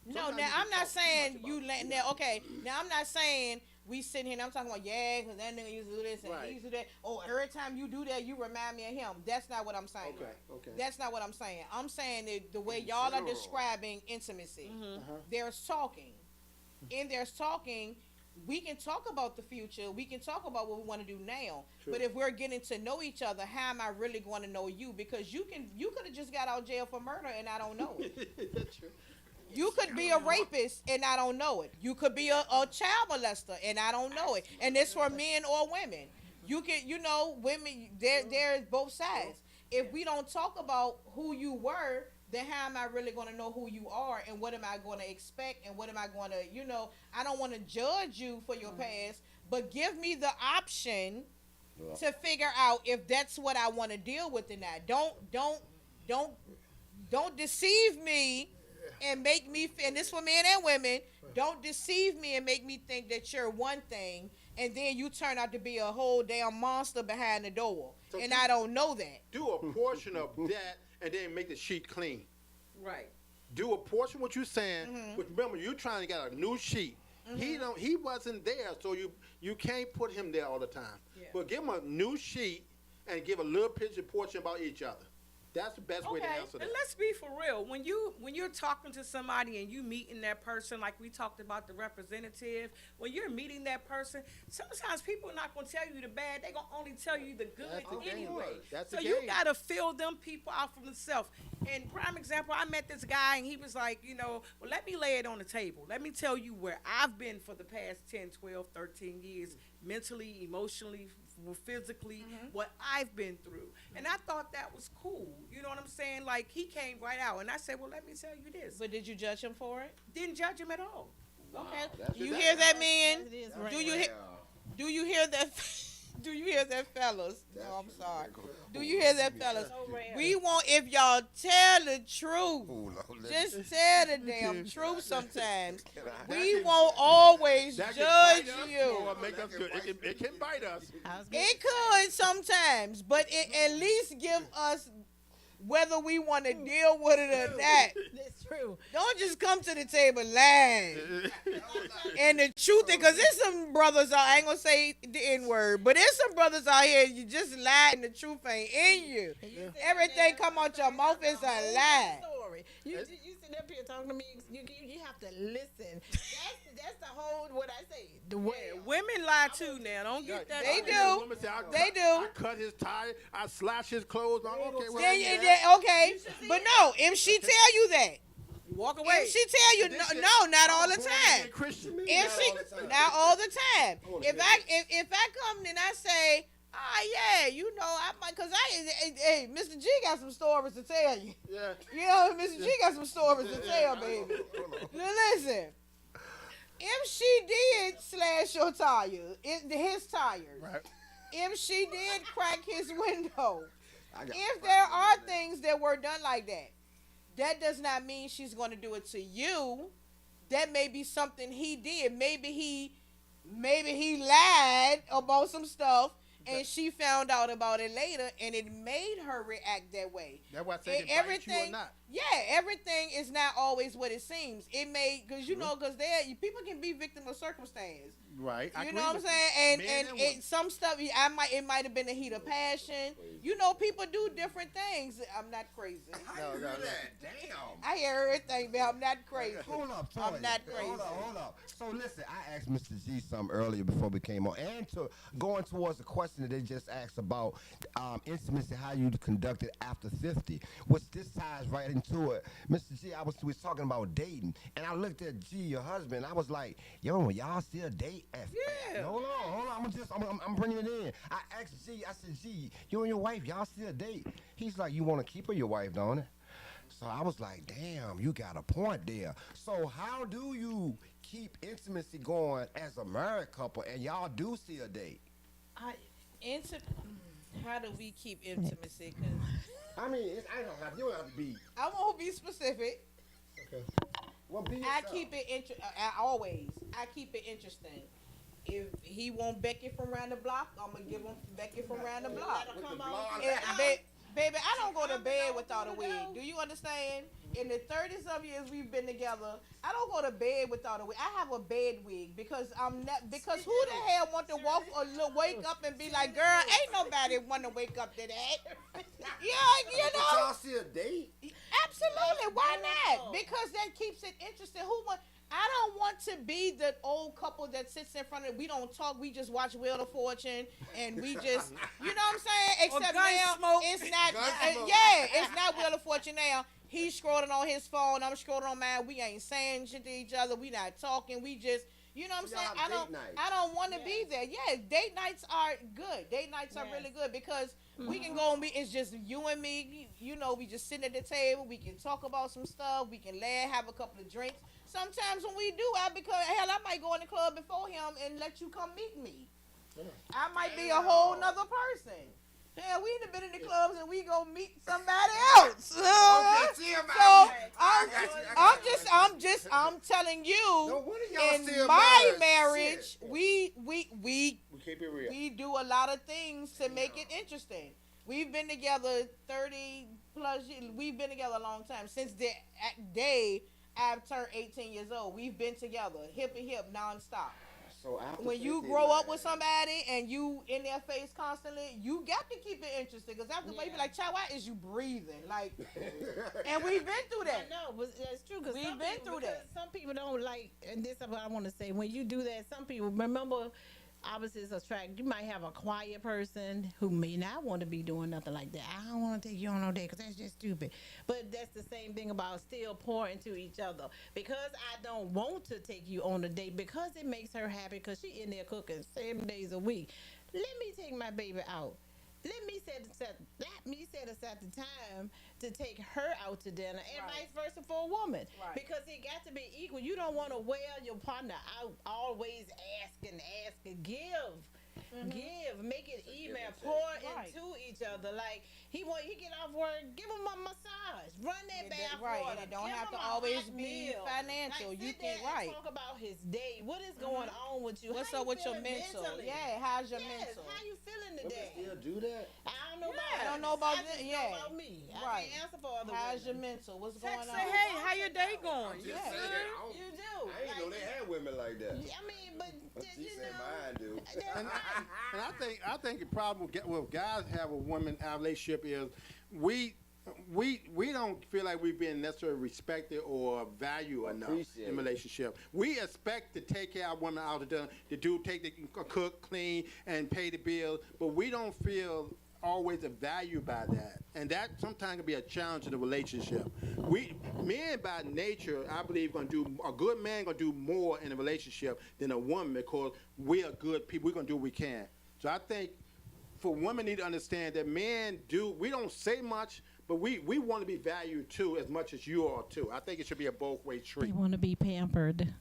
No, Sometimes now you I'm can not talk too saying much you. about it. Now, okay. Now I'm not saying we sitting here and I'm talking about because that nigga used to do this and Right. he used to do that. Oh, every time you do that, you remind me of him. That's not what I'm saying. Okay. That's not what I'm saying. I'm saying that the way y'all are describing intimacy, there's talking. In there's talking, we can talk about the future. We can talk about what we want to do now. True. But if we're getting to know each other, how am I really going to know you? Because you could have just got out of jail for murder and I don't know it. That's true. You could be a rapist and I don't know it. You could be a child molester and I don't know it. And it's for men or women. You can, women, there's both sides. If we don't talk about who you were, then how am I really going to know who you are and what am I going to expect and what am I going to, I don't want to judge you for your past, but give me the option to figure out if that's what I want to deal with or not. Don't deceive me and make me, and this for men and women, don't deceive me and make me think that you're one thing and then you turn out to be a whole damn monster behind the door. So And I don't know that. Do a portion of that and then make the sheet clean. Right. Do a portion of what you're saying, but remember you're trying to get a new sheet. He wasn't there, so you can't put him there all the time. Yeah. But give him a new sheet and give a little picture portion about each other. That's the best way to answer that. And let's be for real. When you're talking to somebody and you meeting that person, like we talked about the representative, when you're meeting that person, sometimes people are not going to tell you the bad. They're going to only tell you the good That's the game. anyway. That's so the you game. got to fill them people out for themselves. And prime example, I met this guy and he was like, well, let me lay it on the table. Let me tell you where I've been for the past 10, 12, 13 years, mentally, emotionally, physically, what I've been through. And I thought that was cool. You know what I'm saying? Like, he came right out. And I said, well, let me tell you this. But did you judge him for it? Didn't judge him at all. Okay. You hear that, man? That is Do you hear that? Do you hear that, fellas? No, I'm sorry. Do you hear that, fellas? We want, if y'all tell the truth, just tell the damn truth sometimes. We won't always That can judge bite us you. or make us good. It can bite us. It could sometimes, but it at least give us whether we want to deal with it or not. That's true. Don't just come to the table lying. And the truth is, because there's some brothers out, I ain't going to say the N-word, but there's some brothers out here, you just lie and the truth ain't in you. Everything come out your mouth is a lie. Story. You sit up here talking to me. You have to listen. That's the whole what I say. The way Women lie too now. Don't get that. They twisted. do. Women say, They do. I cut his tie. I slash his clothes. Okay, well, Okay, but no, if she tell you that, Walk away. if she tell you no, not all the time. Christian. If she not all the time. If I come and I say, I might, cause hey, Mr. G got some stories to tell you. Yeah. Mr. G got some stories to tell, baby. Now listen, if she did slash your tire, his tires, Right. if she did crack his window, if there are things that were done like that, that does not mean she's going to do it to you. That may be something he did. Maybe he lied about some stuff and she found out about it later and it made her react that way. That's why I say And it bite you or not. Yeah, everything is not always what it seems. It may, because people can be victim of circumstance. Right. I You agree know what I'm with saying? Men And women. some stuff, it might have been a heat of passion. People do different things. I'm not crazy. No. Damn. I hear everything, but I'm not crazy. Hold up, I'm Toya. not crazy. Hold up. So listen, I asked Mr. G something earlier before we came on, and to going towards the question that they just asked about intimacy, how you conduct it after 50, which this ties right into it. Mr. G, we was talking about dating, and I looked at G, your husband, I was like, yo, y'all still date? Yeah. Hold on. I'm bringing it in. I asked G, I said, G, you and your wife, y'all still date? He's like, you want to keep her your wife, don't it? So I was like, damn, you got a point there. So how do you keep intimacy going as a married couple and y'all do still date? How do we keep intimacy? 'Cause I mean, I don't have. You don't have to be. I won't be specific. Okay. Well, be I yourself. keep it always. I keep it interesting. If he want Becky from around the block, I'm gonna give him Becky from around the block. With the blonde Yeah, hair. baby, I don't go to bed without a wig. Do you understand? In the 30-some years we've been together, I don't go to bed without a wig. I have a bed wig because I'm not. Because who the hell want to wake up and be like, girl, ain't nobody want to wake up to that. Yeah, you But know. y'all still date? Absolutely. Why not? Because that keeps it interesting. I don't want to be the old couple that sits in front of. We don't talk. We just watch Wheel of Fortune, and we just, you know what I'm saying? Except now, Gunsmoke. it's not. Gunsmoke. It's not Wheel of Fortune now. He's scrolling on his phone. I'm scrolling on mine. We ain't saying shit to each other. We not talking. We just, you know what I'm Y'all saying? have date nights. I don't want to be there. Yeah, date nights are good. Date nights are Yes. really good because we can go and it's just you and me. You know, we just sitting at the table. We can talk about some stuff. We can laugh, have a couple of drinks. Sometimes when we do, I might go in the club before him and let you come meet me. I might be a whole nother person. Yeah, we done been in the clubs and we go meet somebody else. Okay, see him So out. I'm telling No you, wonder y'all in still my married. marriage, Shit. we We keep it real. we do a lot of things to make it interesting. We've been together 30 plus years. We've been together a long time. Since the day I've turned 18 years old, we've been together, hip and hip, nonstop. So after When you 50, grow up man, with somebody and you in their face constantly, you got to keep it interesting. Because after you be like, child, why is you breathing? Like, and we've been through that. No, but that's true. Cause We've some been people- through because that. Some people don't like, and this is what I want to say. When you do that, some people remember. Opposites attract. You might have a quiet person who may not want to be doing nothing like that. I don't want to take you on no date because that's just stupid. But that's the same thing about still pouring into each other. Because I don't want to take you on a date because it makes her happy because she in there cooking 7 days a week. Let me take my baby out. Let me set aside the time to take her out to dinner and Right. vice versa for a woman. Right. Because it got to be equal. You don't want to wear your partner out always asking, give. Give, make it even, pour Right. into each other. Like he get off work, give him a massage, run that bath Right, water, and it don't give have him to a always hot be meal. financial. Like, You sit there can- and right. talk about his day. What is going on with you? What's How up you with your feeling mental? mentally? Yeah, how's your Yes, mental? how you feeling women today? still do that? I don't know about. I don't know about I just this- know yeah. about me. I Right. can't answer for other How's your women. mental? What's Text, going on? say, hey, how your day going? Just Yeah. saying, I don't- You do. I didn't know they had women like that. I mean, but She you said know, mine do. that's And right. I think the problem with guys have with women our relationship is we don't feel like we've been necessarily respected or valued enough Appreciated. in relationship. We expect to take care of women out to cook, clean, and pay the bills, but we don't feel always a value by that, and that sometimes can be a challenge in the relationship. Men by nature, I believe, a good man gonna do more in a relationship than a woman because we are good people. We're gonna do what we can. So I think for women need to understand that we don't say much, but we want to be valued too as much as you are too. I think it should be a both way They street. want to be pampered.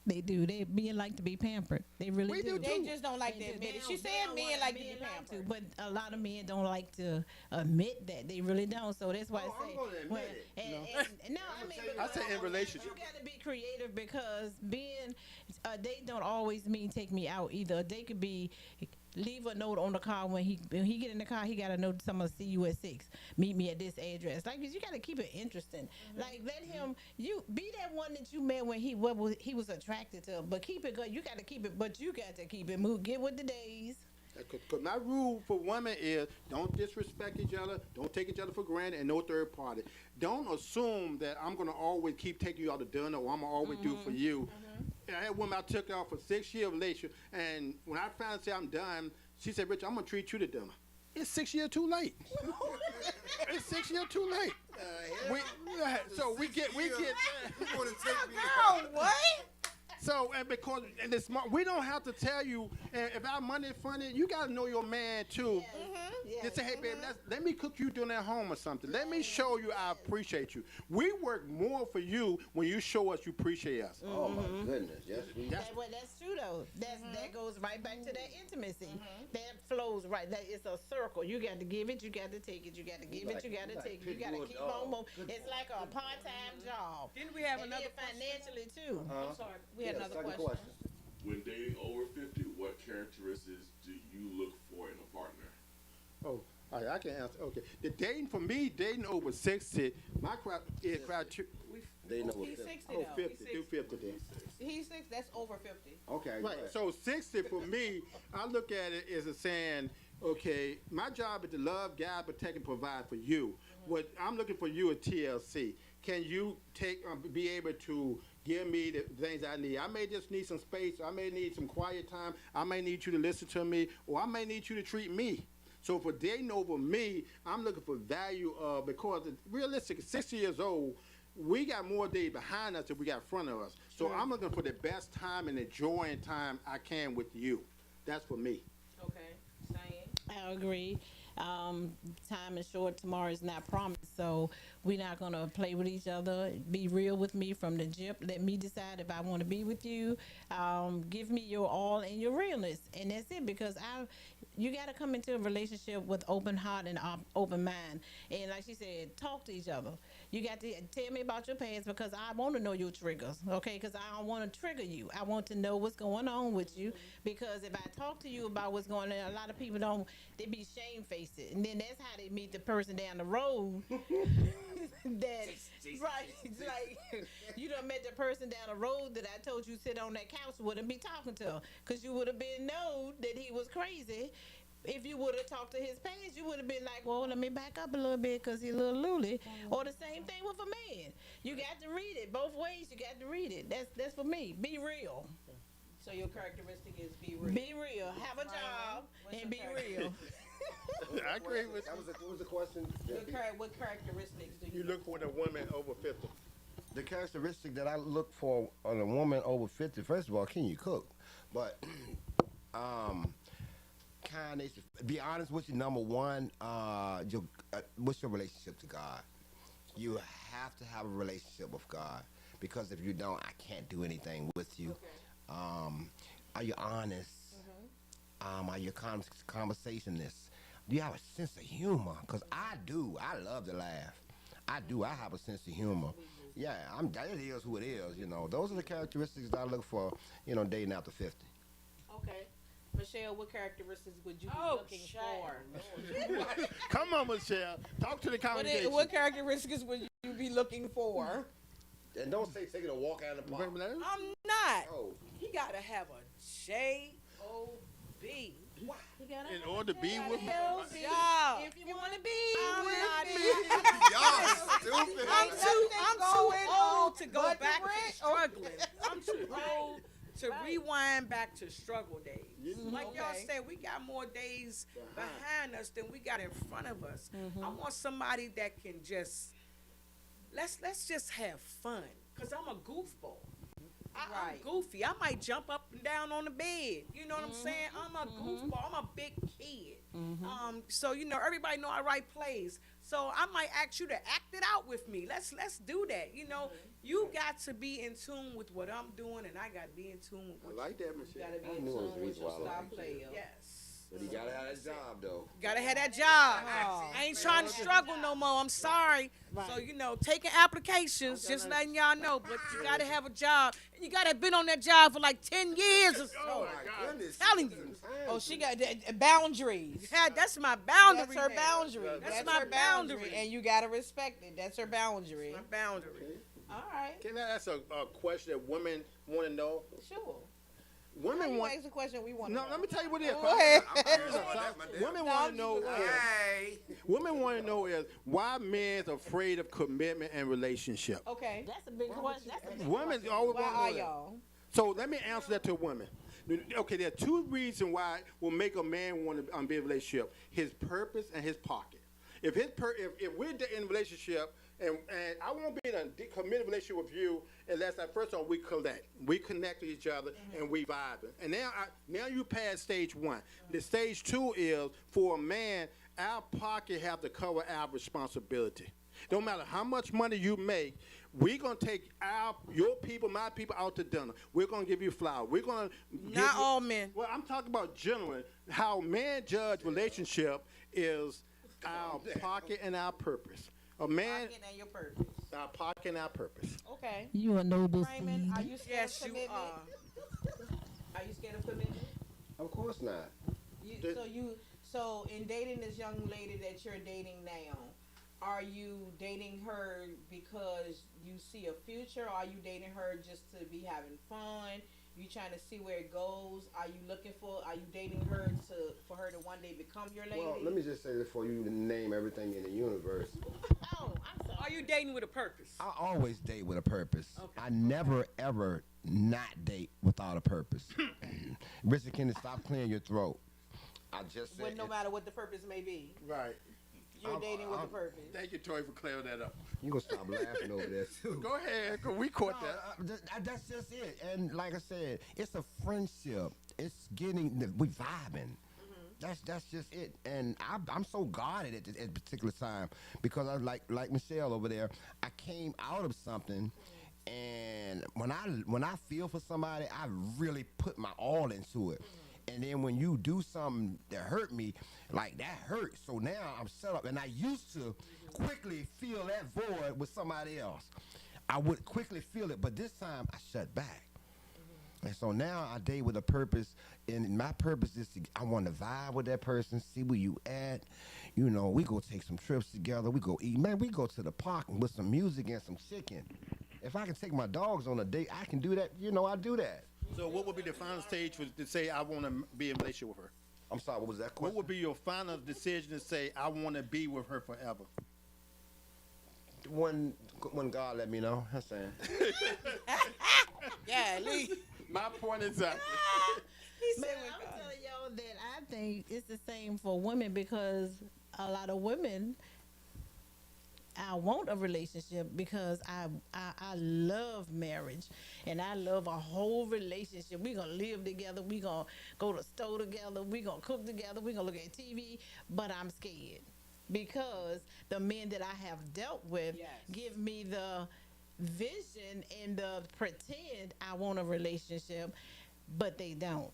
They do. They men like to be pampered. They really We do do. They just don't like They to do. admit They it. She don't- they said don't men want like to be men like pampered. but a lot of men don't like to admit that. They really don't. So that's why Oh, I I'm say. gonna admit when- it. and- No. and- no, I mean, tell you I say in relationship. You got to be creative because being a date don't always mean take me out either. A date could be leave a note on the car when he get in the car. He got a note. Someone see you at 6. Meet me at this address. Like you got to keep it interesting. Like let him you be that one that you met when he was attracted to. But keep it good. You got to keep it. But you got to keep it. Move. Get with the days. Because my rule for women is don't disrespect each other, don't take each other for granted, and no third party. Don't assume that I'm going to always keep taking you out to dinner or I'm going to always do for you. I had a woman I took out for 6 years relationship, and when I finally said I'm done, she said, Rich, I'm going to treat you to dinner. It's 6 years too late. It's 6 years too late. So we get. You want to take me? Girl, what? So, we don't have to tell you, and if our money is funny, you got to know your man too. Yes. Just say, hey, babe, let me cook you dinner at home or something. Let me show you I appreciate you. We work more for you when you show us you appreciate us. Oh my goodness, yes, we. That's true though. That goes right back to that intimacy. That flows right. That it's a circle. You got to give it. You got to take it. You got to give it. You got to take it. You got to keep on moving. It's like a part-time job. Didn't we have And another then financially too. I'm sorry. We had another second question. When dating over 50, what characteristics do you look for in a partner? Oh, all right, I can answer. Okay. The dating, for me, dating over 60, my criteria. They know He's 50. 60 Oh, though. 50. Do 50 then. He's 6. That's over 50. Okay, Right. good. So 60 for me, I look at it as a saying, okay, my job is to love, guide, protect, and provide for you. What I'm looking for you at TLC. Can you be able to give me the things I need? I may just need some space. I may need some quiet time. I may need you to listen to me, or I may need you to treat me. So for dating over me, I'm looking for value because realistic, 60 years old, we got more days behind us than we got in front of us. So I'm looking for the best time and enjoying time I can with you. That's for me. Okay. Saying. I agree. Time is short. Tomorrow is not promised. So we're not going to play with each other. Be real with me from the jump. Let me decide if I want to be with you. Give me your all and your realness. And that's it, because you got to come into a relationship with open heart and open mind. And like she said, talk to each other. You got to tell me about your past, because I want to know your triggers, okay? Because I don't want to trigger you. I want to know what's going on with you, because if I talk to you about what's going on, a lot of people don't, they be shamefaced. And then that's how they meet the person down the road. That, right, it's like, you done met the person down the road that I told you sit on that couch with and be talking to, because you would have been known that he was crazy. If you would have talked to his past, you would have been like, well, let me back up a little bit because he's a little loony. Or the same thing with a man. You got to read it both ways. You got to read it. That's for me. Be real. So your characteristic is be real. Be real. Have a job What's and your be real. I agree with What was the question? What characteristics do you. Look for the woman over 50. The characteristic that I look for on a woman over 50, first of all, can you cook? But kindness, be honest with you, number one, what's your relationship to God? You have to have a relationship with God, because if you don't, I can't do anything with you. Okay. Are you honest? Are you conversationist? Do you have a sense of humor? Because I do. I love to laugh. I do. I have a sense of humor. Yeah, it is who it is, you know. Those are the characteristics that I look for, dating after 50. Okay. Michelle, what characteristics would you be looking for? Come on, Michelle. Talk to the congregation. What characteristics would you be looking for? And don't say taking a walk out of the park. I'm not. Oh, He gotta have a J-O-B. Wow. In order to be with me. Job. If you want to be I'm with not me. y'all stupid. I'm too old to go but the back rent- to struggling. I'm too old to rewind back to struggle days. Like y'all Okay. said, we got more days behind us than we got in front of us. I want somebody that can just let's just have fun. Cause I'm a goofball. I'm goofy. I might jump up and down on the bed. You know what I'm saying? I'm a goofball. I'm a big kid. So everybody know I write plays. So I might ask you to act it out with me. Let's do that. You got to be in tune with what I'm doing, and I got to be in tune with what I like that, You Michelle. gotta be I in knew it was tune the with reason your why I star liked player. Yes. But he gotta have that job though. Gotta have that job. I ain't trying to struggle no more. I'm sorry. So, taking applications, just letting y'all know. But you gotta have a job. And you gotta have been on that job for like 10 years or so. Oh my goodness. Telling you. Oh, she got boundaries. That's my boundary. That's her now. boundary. That's That's my her boundary. And you gotta respect it. That's her boundary. My boundary. All right. Can I ask a question that women want to know? Sure. Women You want. ask a question we want to No, know. let me tell you what it is. Go ahead. Women want to know. Hey. Women want to know is why men's afraid of commitment and relationship. Okay. That's a big question. That's a big Women always Why want are to know that. y'all? So let me answer that to women. Okay, there are two reasons why will make a man want to be in a relationship: his purpose and his pocket. If we're in a relationship and I won't be in a committed relationship with you unless first of all we connect to each other and we vibe. And now you pass stage one. The stage two is for a man. our pocket have to cover our responsibility. Don't matter how much money you make, we're gonna take your people, my people out to dinner. We're gonna give you flowers. We're gonna Not all men. Well, I'm talking about generally how men judge relationship is our pocket and our purpose. A man, Pocket and your purpose. our pocket and our purpose. Okay. You a noble Raymond, are you scared Yes, of you commitment? are. Are you scared of commitment? Of course not. So in dating this young lady that you're dating now, are you dating her because you see a future? Or are you dating her just to be having fun? You trying to see where it goes? Are you dating her for her to one day become your lady? Well, let me just say this for you to name everything in the universe. Oh, I'm sorry. Are you dating with a purpose? I always date with a purpose. Okay. I never ever not date without a purpose. Richard Kennedy, stop clearing your throat. I just said Well, no matter what the purpose may be, Right. you're dating with a purpose. Thank you, Toy, for clearing that up. You gonna stop laughing over there too? Go ahead, 'cause we caught No, that. that's just it. And like I said, it's a friendship. It's we vibing. That's just it. And I'm so guarded at this particular time because I like Michelle over there. I came out of something, and when I feel for somebody, I really put my all into it. And then when you do something that hurt me, like that hurt. So now I'm set up, and I used to quickly feel that void with somebody else. I would quickly feel it, but this time I shut back. And so now I date with a purpose, and my purpose is I want to vibe with that person, see where you at. You know, we go take some trips together. We go eat. Man, we go to the park with some music and some chicken. If I can take my dogs on a date, I can do that. You know, I do that. So what would be the final stage to say I want to be in a relationship with her? I'm sorry. What was that What question? would be your final decision to say I want to be with her forever? When God let me know. That's saying. Yeah, Lee. My point exactly. Man, I'm telling y'all that I think it's the same for women because a lot of women, I want a relationship because I love marriage and I love a whole relationship. We're going to live together. We're going to go to the store together. We're going to cook together. We're going to look at TV. But I'm scared because the men that I have dealt with give me the vision and the pretend I want a relationship, but they don't.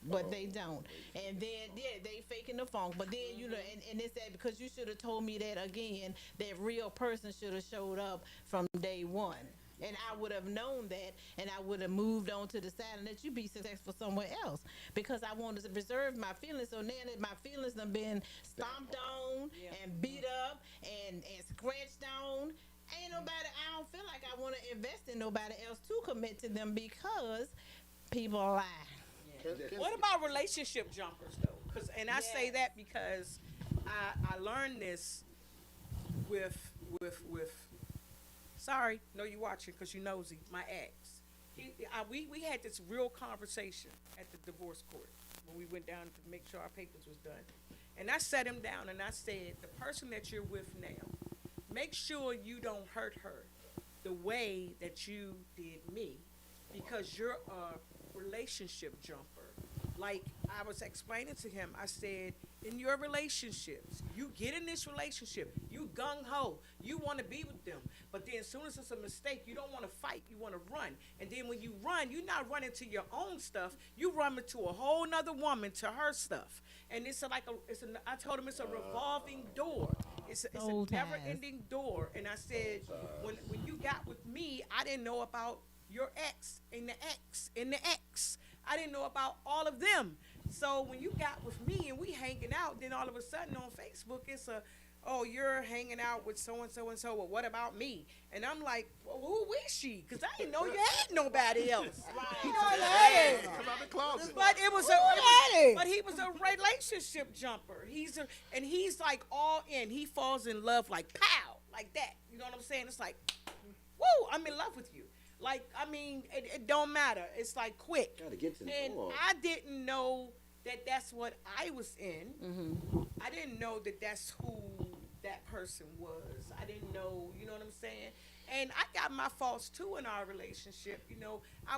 But they don't. And then, they faking the funk. But then, you know, and it's that because you should have told me that again, that real person should have showed up from day one. And I would have known that, and I would have moved on to the side and let you be successful somewhere else. Because I wanted to preserve my feelings. So now that my feelings have been stomped on and beat up and scratched on, ain't nobody, I don't feel like I want to invest in nobody else to commit to them because people lie. What about relationship jumpers though? I say that because I learned this with sorry, no, you watching because you nosy. My ex, we had this real conversation at the divorce court when we went down to make sure our papers was done, and I sat him down and I said, the person that you're with now, make sure you don't hurt her the way that you did me, because you're a relationship jumper. Like I was explaining to him, I said, in your relationships, you get in this relationship, you gung-ho, you want to be with them, but then as soon as it's a mistake, you don't want to fight, you want to run. And then when you run, you're not running to your own stuff, you run to a whole nother woman, to her stuff. And it's I told him it's a revolving door. It's a never-ending door. And I said, when you got with me, I didn't know about your ex and the ex and the ex. I didn't know about all of them. So when you got with me and we hanging out, then all of a sudden on Facebook it's you're hanging out with so and so and so. Well, what about me? And I'm like, well, who is she? Because I didn't know you had nobody else. You know what I mean? Come out the closet. But but he was a relationship jumper. He's like all in. He falls in love like pow, like that. You know what I'm saying? It's like, woo, I'm in love with you. Like, I mean, it don't matter. It's like quick. Gotta get to the And point. I didn't know that that's what I was in. Mm-hmm. I didn't know that that's who that person was. I didn't know, you know what I'm saying? And I got my faults too in our relationship. You know, I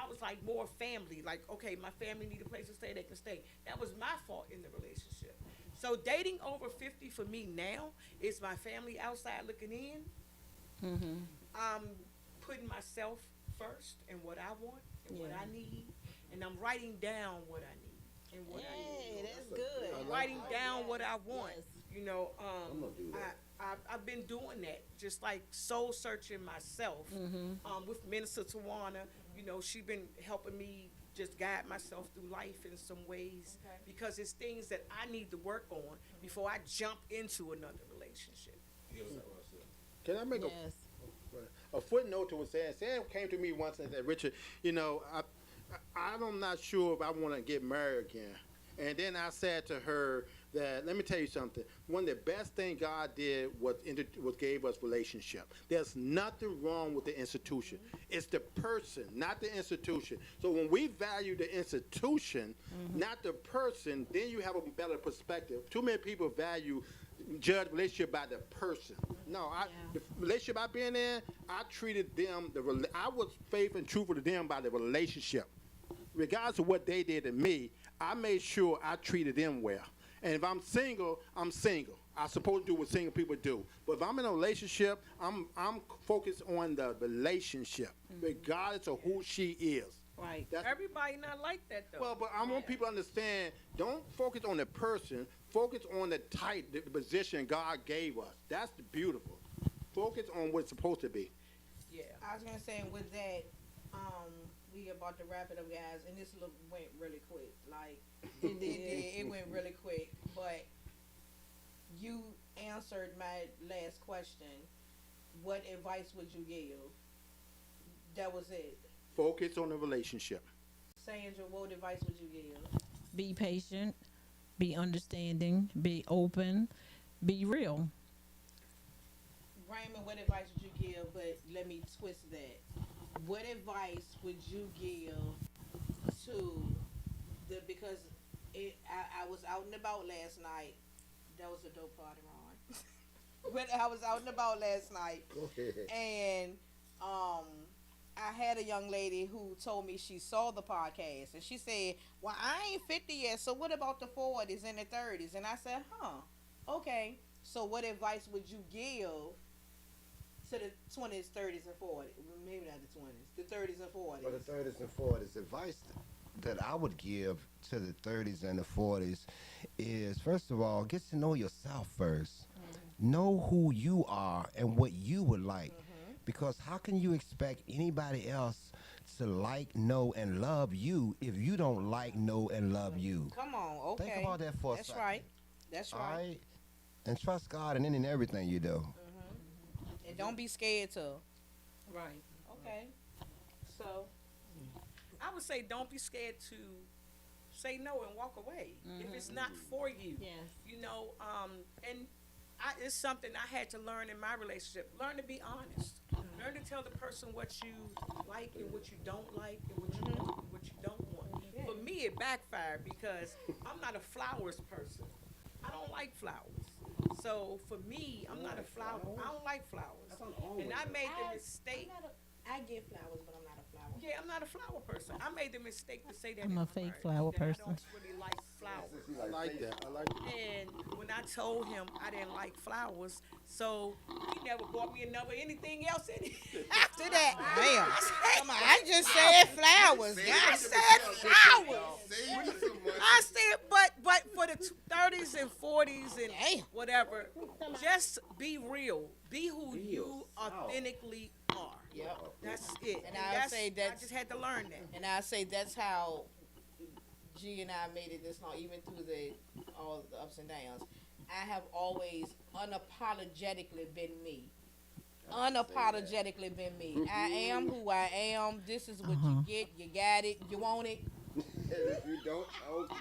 was like more family. Like, okay, my family need a place to stay, they can stay. That was my fault in the relationship. So dating over 50 for me now is my family outside looking in. I'm putting myself first and what I want and what I need, and I'm writing down what I need and what I need. That's good. I'm writing down what I want. Yes. You know, I'm gonna do that. I've been doing that, just like soul searching myself. With Minister Tawana, you know, she been helping me just guide myself through life in some ways because it's things that I need to work on before I jump into another relationship. Can I make Yes. a footnote to what Sam? Sam came to me once and said, Richard, you know, I'm not sure if I want to get married again. And then I said to her that, let me tell you something. One of the best things God did was gave us relationship. There's nothing wrong with the institution. It's the person, not the institution. So when we value the institution, not the person, then you have a better perspective. Too many people judge relationship by the person. No, the relationship I've been in, I treated them, I was faithful and truthful to them by the relationship. Regardless of what they did to me, I made sure I treated them well. And if I'm single, I'm single. I'm supposed to do what single people do. But if I'm in a relationship, I'm focused on the relationship, regardless of who she is. Right. That's- Everybody not like that though. Well, but I want people to understand, don't focus on the person, focus on the position God gave us. That's the beautiful. Focus on what's supposed to be. Yeah. I was gonna say with that, we about to wrap it up, guys, and this went really quick. Like it did. It went really quick, but you answered my last question. What advice would you give? That was it. Focus on the relationship. Sandra, what advice would you give? Be patient, be understanding, be open, be real. Raymond, what advice would you give? But let me twist that. What advice would you give to because I was out and about last night. That was a dope party, Ron. When I was out and about last night, Go ahead. and I had a young lady who told me she saw the podcast, and she said, "Well, I ain't 50 yet, so what about the 40s and the 30s?" And I said, okay. So what advice would you give to the 20s, 30s, and 40s? Maybe not the 20s, the 30s and 40s. For the 30s and 40s, advice that I would give to the 30s and the 40s is, first of all, get to know yourself first. Know who you are and what you would like. Because how can you expect anybody else to like, know, and love you if you don't like, know, and love you? Come on, okay. Think about that for a That's second. right. That's All right. right? And trust God in any and everything you do. And don't be scared to. Right. Okay. So, I would say don't be scared to say no and walk away if it's not for you. Yes. You know, and it's something I had to learn in my relationship. Learn to be honest. Learn to tell the person what you like and what you don't like and what you want and what you don't want. For me, it backfired because I'm not a flowers person. I don't like flowers. So for me, I'm not a flower. I don't like flowers. And I made the mistake. I get flowers, but I'm not a flower. Yeah, I'm not a flower person. I made the mistake to say that. I'm in a my fake marriage, flower that person. I don't really like flowers. I like that. I like that. And when I told him I didn't like flowers, so he never bought me anything else in it. After that, damn. Come on, I just said flowers. I said flowers. I said, but for the 30s and 40s and Damn. whatever, just be real. Be who you authentically are. Yep. That's it. And I'll say I that's- just had to learn that. And I say that's how G and I made it this long, even through all the ups and downs. I have always unapologetically been me. Unapologetically been me. I am who I am. This is what you get. You got it. You want it. If you don't,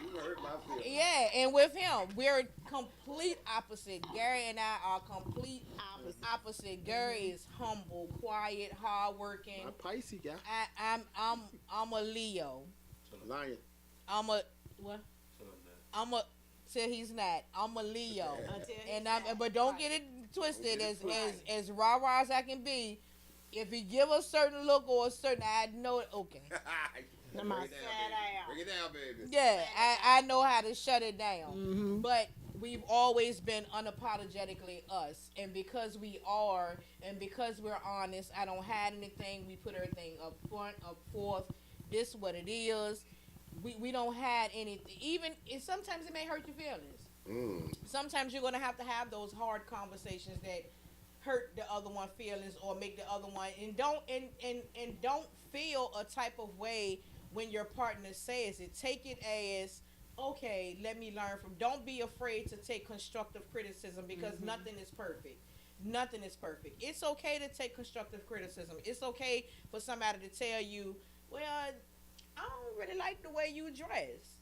you hurt my feelings. Yeah, and with him, we're complete opposite. Gary and I are complete opposite. Gary is humble, quiet, hardworking. A Pisces guy. I'm a Leo. Lion. I'm a till he's not. I'm a Leo. But don't get it twisted. As rah-rah as I can be, if he give a certain look or a certain, I know it. Okay. Bring it down, baby. Bring it down, baby. Yeah, I know how to shut it down. But we've always been unapologetically us, and because we are, and because we're honest, I don't hide anything. We put everything up front, up forth. This what it is. We don't hide anything. Even sometimes it may hurt your feelings. Sometimes you're gonna have to have those hard conversations that hurt the other one feelings or make the other one and don't feel a type of way when your partner says it. Take it as, okay, let me learn from. Don't be afraid to take constructive criticism because nothing is perfect. Nothing is perfect. It's okay to take constructive criticism. It's okay for somebody to tell you, well, I don't really like the way you dress.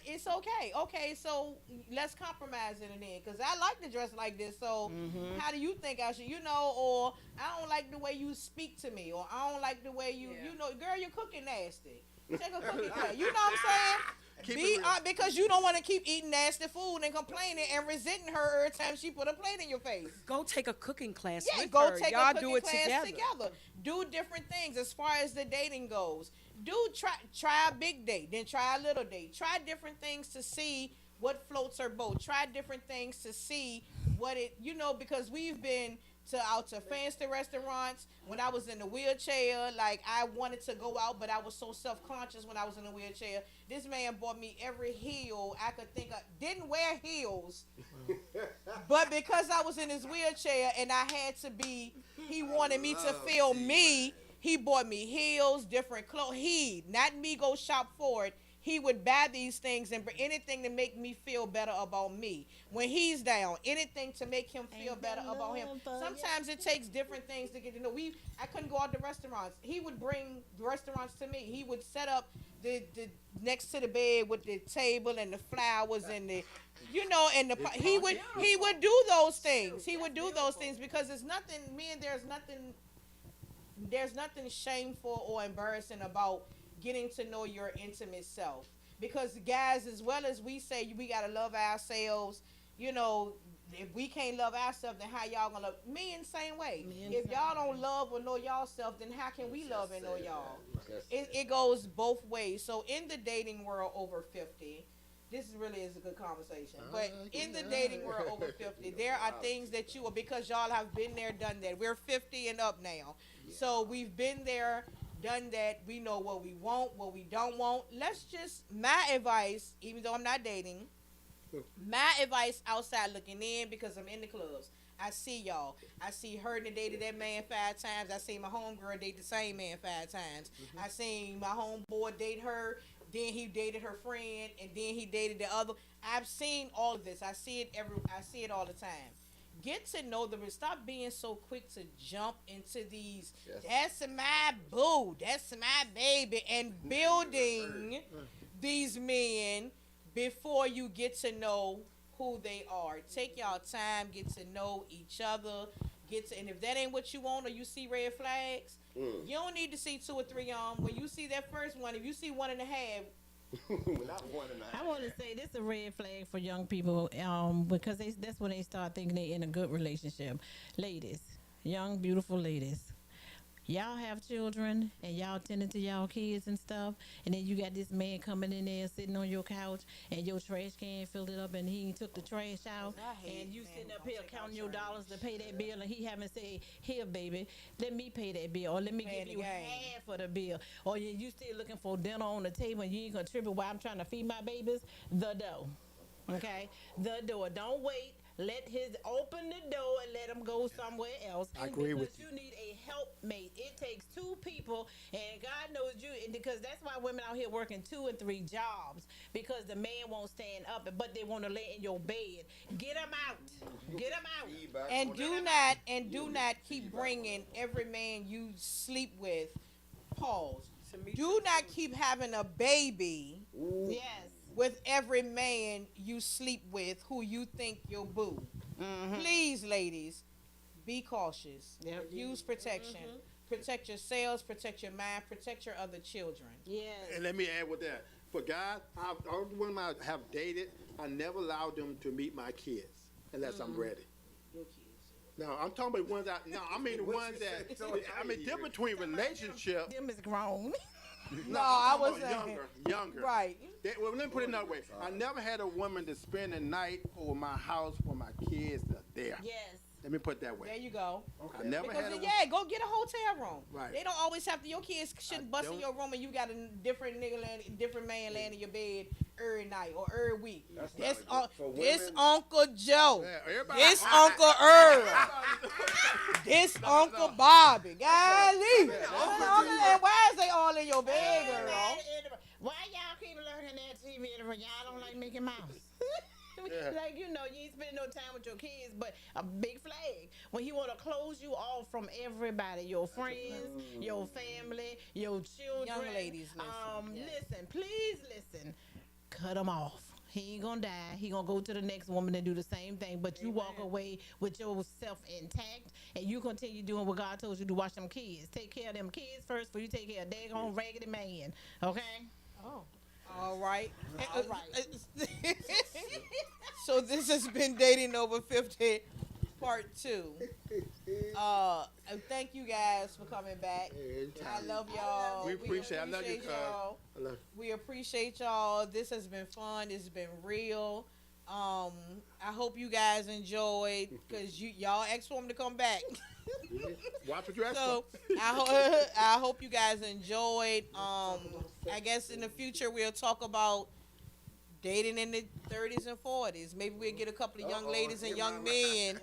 It's okay. Okay, so let's compromise in the end because I like to dress like this. So how do you think I should, or I don't like the way you speak to me, or I don't like the way you, girl, you're cooking nasty. Take a cooking class. You know what I'm saying? Because you don't want to keep eating nasty food and complaining and resenting her every time she put a plate in your face. Go take a cooking class. Yeah, with go her. take Y'all a cooking do it class together. Do different things as far as the dating goes. Try a big date, then try a little date. Try different things to see what floats her boat. Try different things to see what it, because we've been out to fancy restaurants. When I was in the wheelchair, like I wanted to go out, but I was so self-conscious when I was in the wheelchair. This man bought me every heel I could think of. Didn't wear heels, but because I was in his wheelchair and I had to be, he wanted me to feel me. He bought me heels, different clothes. Not me go shop for it. He would buy these things and bring anything to make me feel better about me. When he's down, anything to make him feel better about him. Sometimes it takes different things to get to know. I couldn't go out to restaurants. He would bring the restaurants to me. He would set up the next to the bed with the table and the flowers and the, and the he would do those things. He would do those things because there's nothing. There's nothing shameful or embarrassing about getting to know your intimate self. Because guys, as well as we say we gotta love ourselves, if we can't love ourselves, then how y'all gonna love me in the same way? If y'all don't love or know y'all self, then how can we love and know y'all? It goes both ways. So in the dating world over 50, this really is a good conversation. But in the dating world over 50, there are things that because y'all have been there, done that. We're 50 and up now. So we've been there, done that. We know what we want, what we don't want. My advice, even though I'm not dating, my advice outside looking in, because I'm in the clubs, I see y'all. I see her and dated that man 5 times. I see my homegirl date the same man 5 times. I seen my homeboy date her. Then he dated her friend, and then he dated the other. I've seen all of this. I see it all the time. Get to know them and stop being so quick to jump into these. That's my boo. That's my baby, and building these men before you get to know who they are. Take y'all time. Get to know each other. And if that ain't what you want, or you see red flags. You don't need to see 2 or 3 when you see that first one, if you see 1.5. I want to say this is a red flag for young people because that's when they start thinking they're in a good relationship. Ladies, young, beautiful ladies. Y'all have children and y'all tending to y'all kids and stuff, and then you got this man coming in there sitting on your couch and your trash can filled it up and he took the trash out and you sitting up here counting your dollars to pay that bill and he haven't said, here baby, let me pay that bill, or let me give you half of the bill, or you still looking for dinner on the table and you ain't contribute while I'm trying to feed my babies. The door. Okay? The door. Don't wait. Let his open the door and let him go somewhere else. I agree with you. You need a helpmate. It takes 2 people, and God knows you, because that's why women out here working 2 and 3 jobs, because the man won't stand up, but they want to lay in your bed. Get him out. Get him out. And do not keep bringing every man you sleep with. Pause. Do not keep having a baby. Yes. With every man you sleep with who you think your boo. Please, ladies, be cautious. Use protection. Protect yourselves, protect your mind, protect your other children. Yes. And let me add with that. For guys, all the women I have dated, I never allowed them to meet my kids unless I'm ready. Your kids. No, I'm talking about ones I mean the ones that, I mean, difference between relationships. Them is grown. No, I I'm was talking about saying younger. right. Well, let me put it another way. I never had a woman to spend the night over my house when my kids are there. Yes. Let me put it that way. There you go. I never Because had a go get a hotel room. Right. They don't always have to. Your kids shouldn't bust in don't- your room and you got a different different man laying in your bed every night or every week. That's This not good. For this women- Uncle Joe. Yeah, everybody- This Uncle Earl. This Uncle Bobby. Golly. And why is they all in your bed, girl? Why y'all keep looking at TV and y'all don't like Mickey Mouse? Yeah. Like, you ain't spending no time with your kids, but a big flag. When he want to close you off from everybody, your friends, your family, your children. Young ladies, listen. Listen, please listen. Cut him off. He ain't gonna die. He gonna go to the next woman and do the same thing. But you walk away with yourself intact, and you continue doing what God told you to. Watch them kids. Take care of them kids first, before you take care of daggone raggedy man. Okay. Oh. All right. All right. So this has been Dating Over 50 Part 2. And thank you guys for coming back. I love y'all. We appreciate it. I love you, cuz. y'all. I love We appreciate y'all. This has been fun. It's been real. I hope you guys enjoyed because y'all asked for them to come back. Watch what you ask So for. I hope you guys enjoyed. I guess in the future we'll talk about dating in the 30s and 40s. Maybe we'll get a couple of young ladies and young men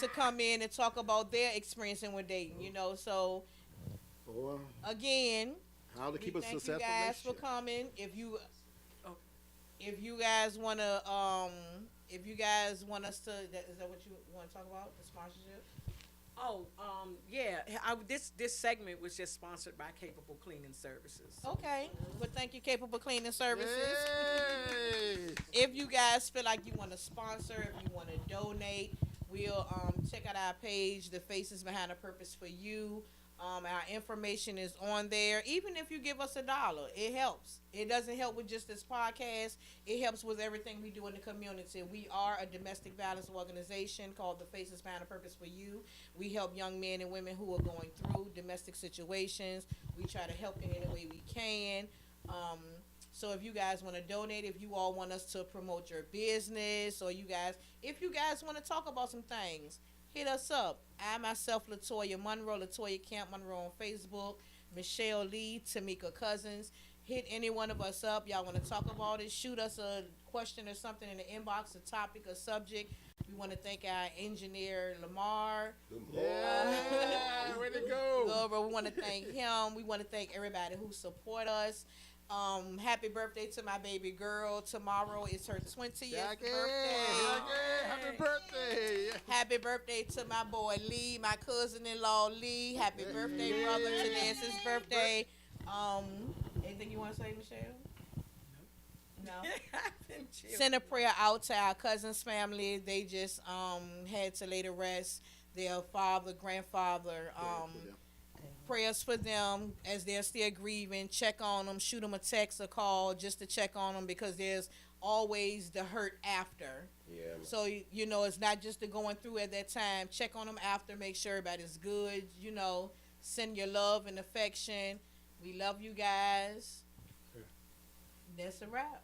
to come in and talk about their experience with dating. So Boy, again, how to we keep a thank you successful guys for relationship. coming. If you guys wanna if you guys want us to, is that what you want to talk about? The sponsorship? Oh, yeah. This segment was just sponsored by Capable Cleaning Services. Okay. Well, thank you, Capable Cleaning Services. Yay! If you guys feel like you want to sponsor, if you want to donate, we'll check out our page, The Faces Behind a Purpose for You. Our information is on there. Even if you give us $1, it helps. It doesn't help with just this podcast. It helps with everything we do in the community. We are a domestic violence organization called The Faces Behind a Purpose for You. We help young men and women who are going through domestic situations. We try to help in any way we can. So if you guys want to donate, if you all want us to promote your business, or if you guys want to talk about some things, hit us up. I myself, Latoya Monroe, Latoya Camp Monroe on Facebook, Michelle Lee, Tamika Cousins. Hit any one of us up. Y'all want to talk about it? Shoot us a question or something in the inbox, a topic, a subject. We want to thank our engineer, Lamar. Yeah, way to go. Glover. We want to thank him. We want to thank everybody who support us. Happy birthday to my baby girl. Tomorrow is her 20th Jackie, birthday. happy birthday. Happy birthday to my boy Lee, my cousin-in-law Lee. Happy birthday, brother. Today's his birthday. Anything you want to say, Michelle? No. Send a prayer out to our cousin's family. They just had to lay to rest their father, grandfather. Prayers for them as they're still grieving. Check on them. Shoot them a text or call just to check on them, because there's always the hurt after. Yeah. So, it's not just the going through at that time. Check on them after. Make sure everybody's good. Send your love and affection. We love you guys. That's a wrap.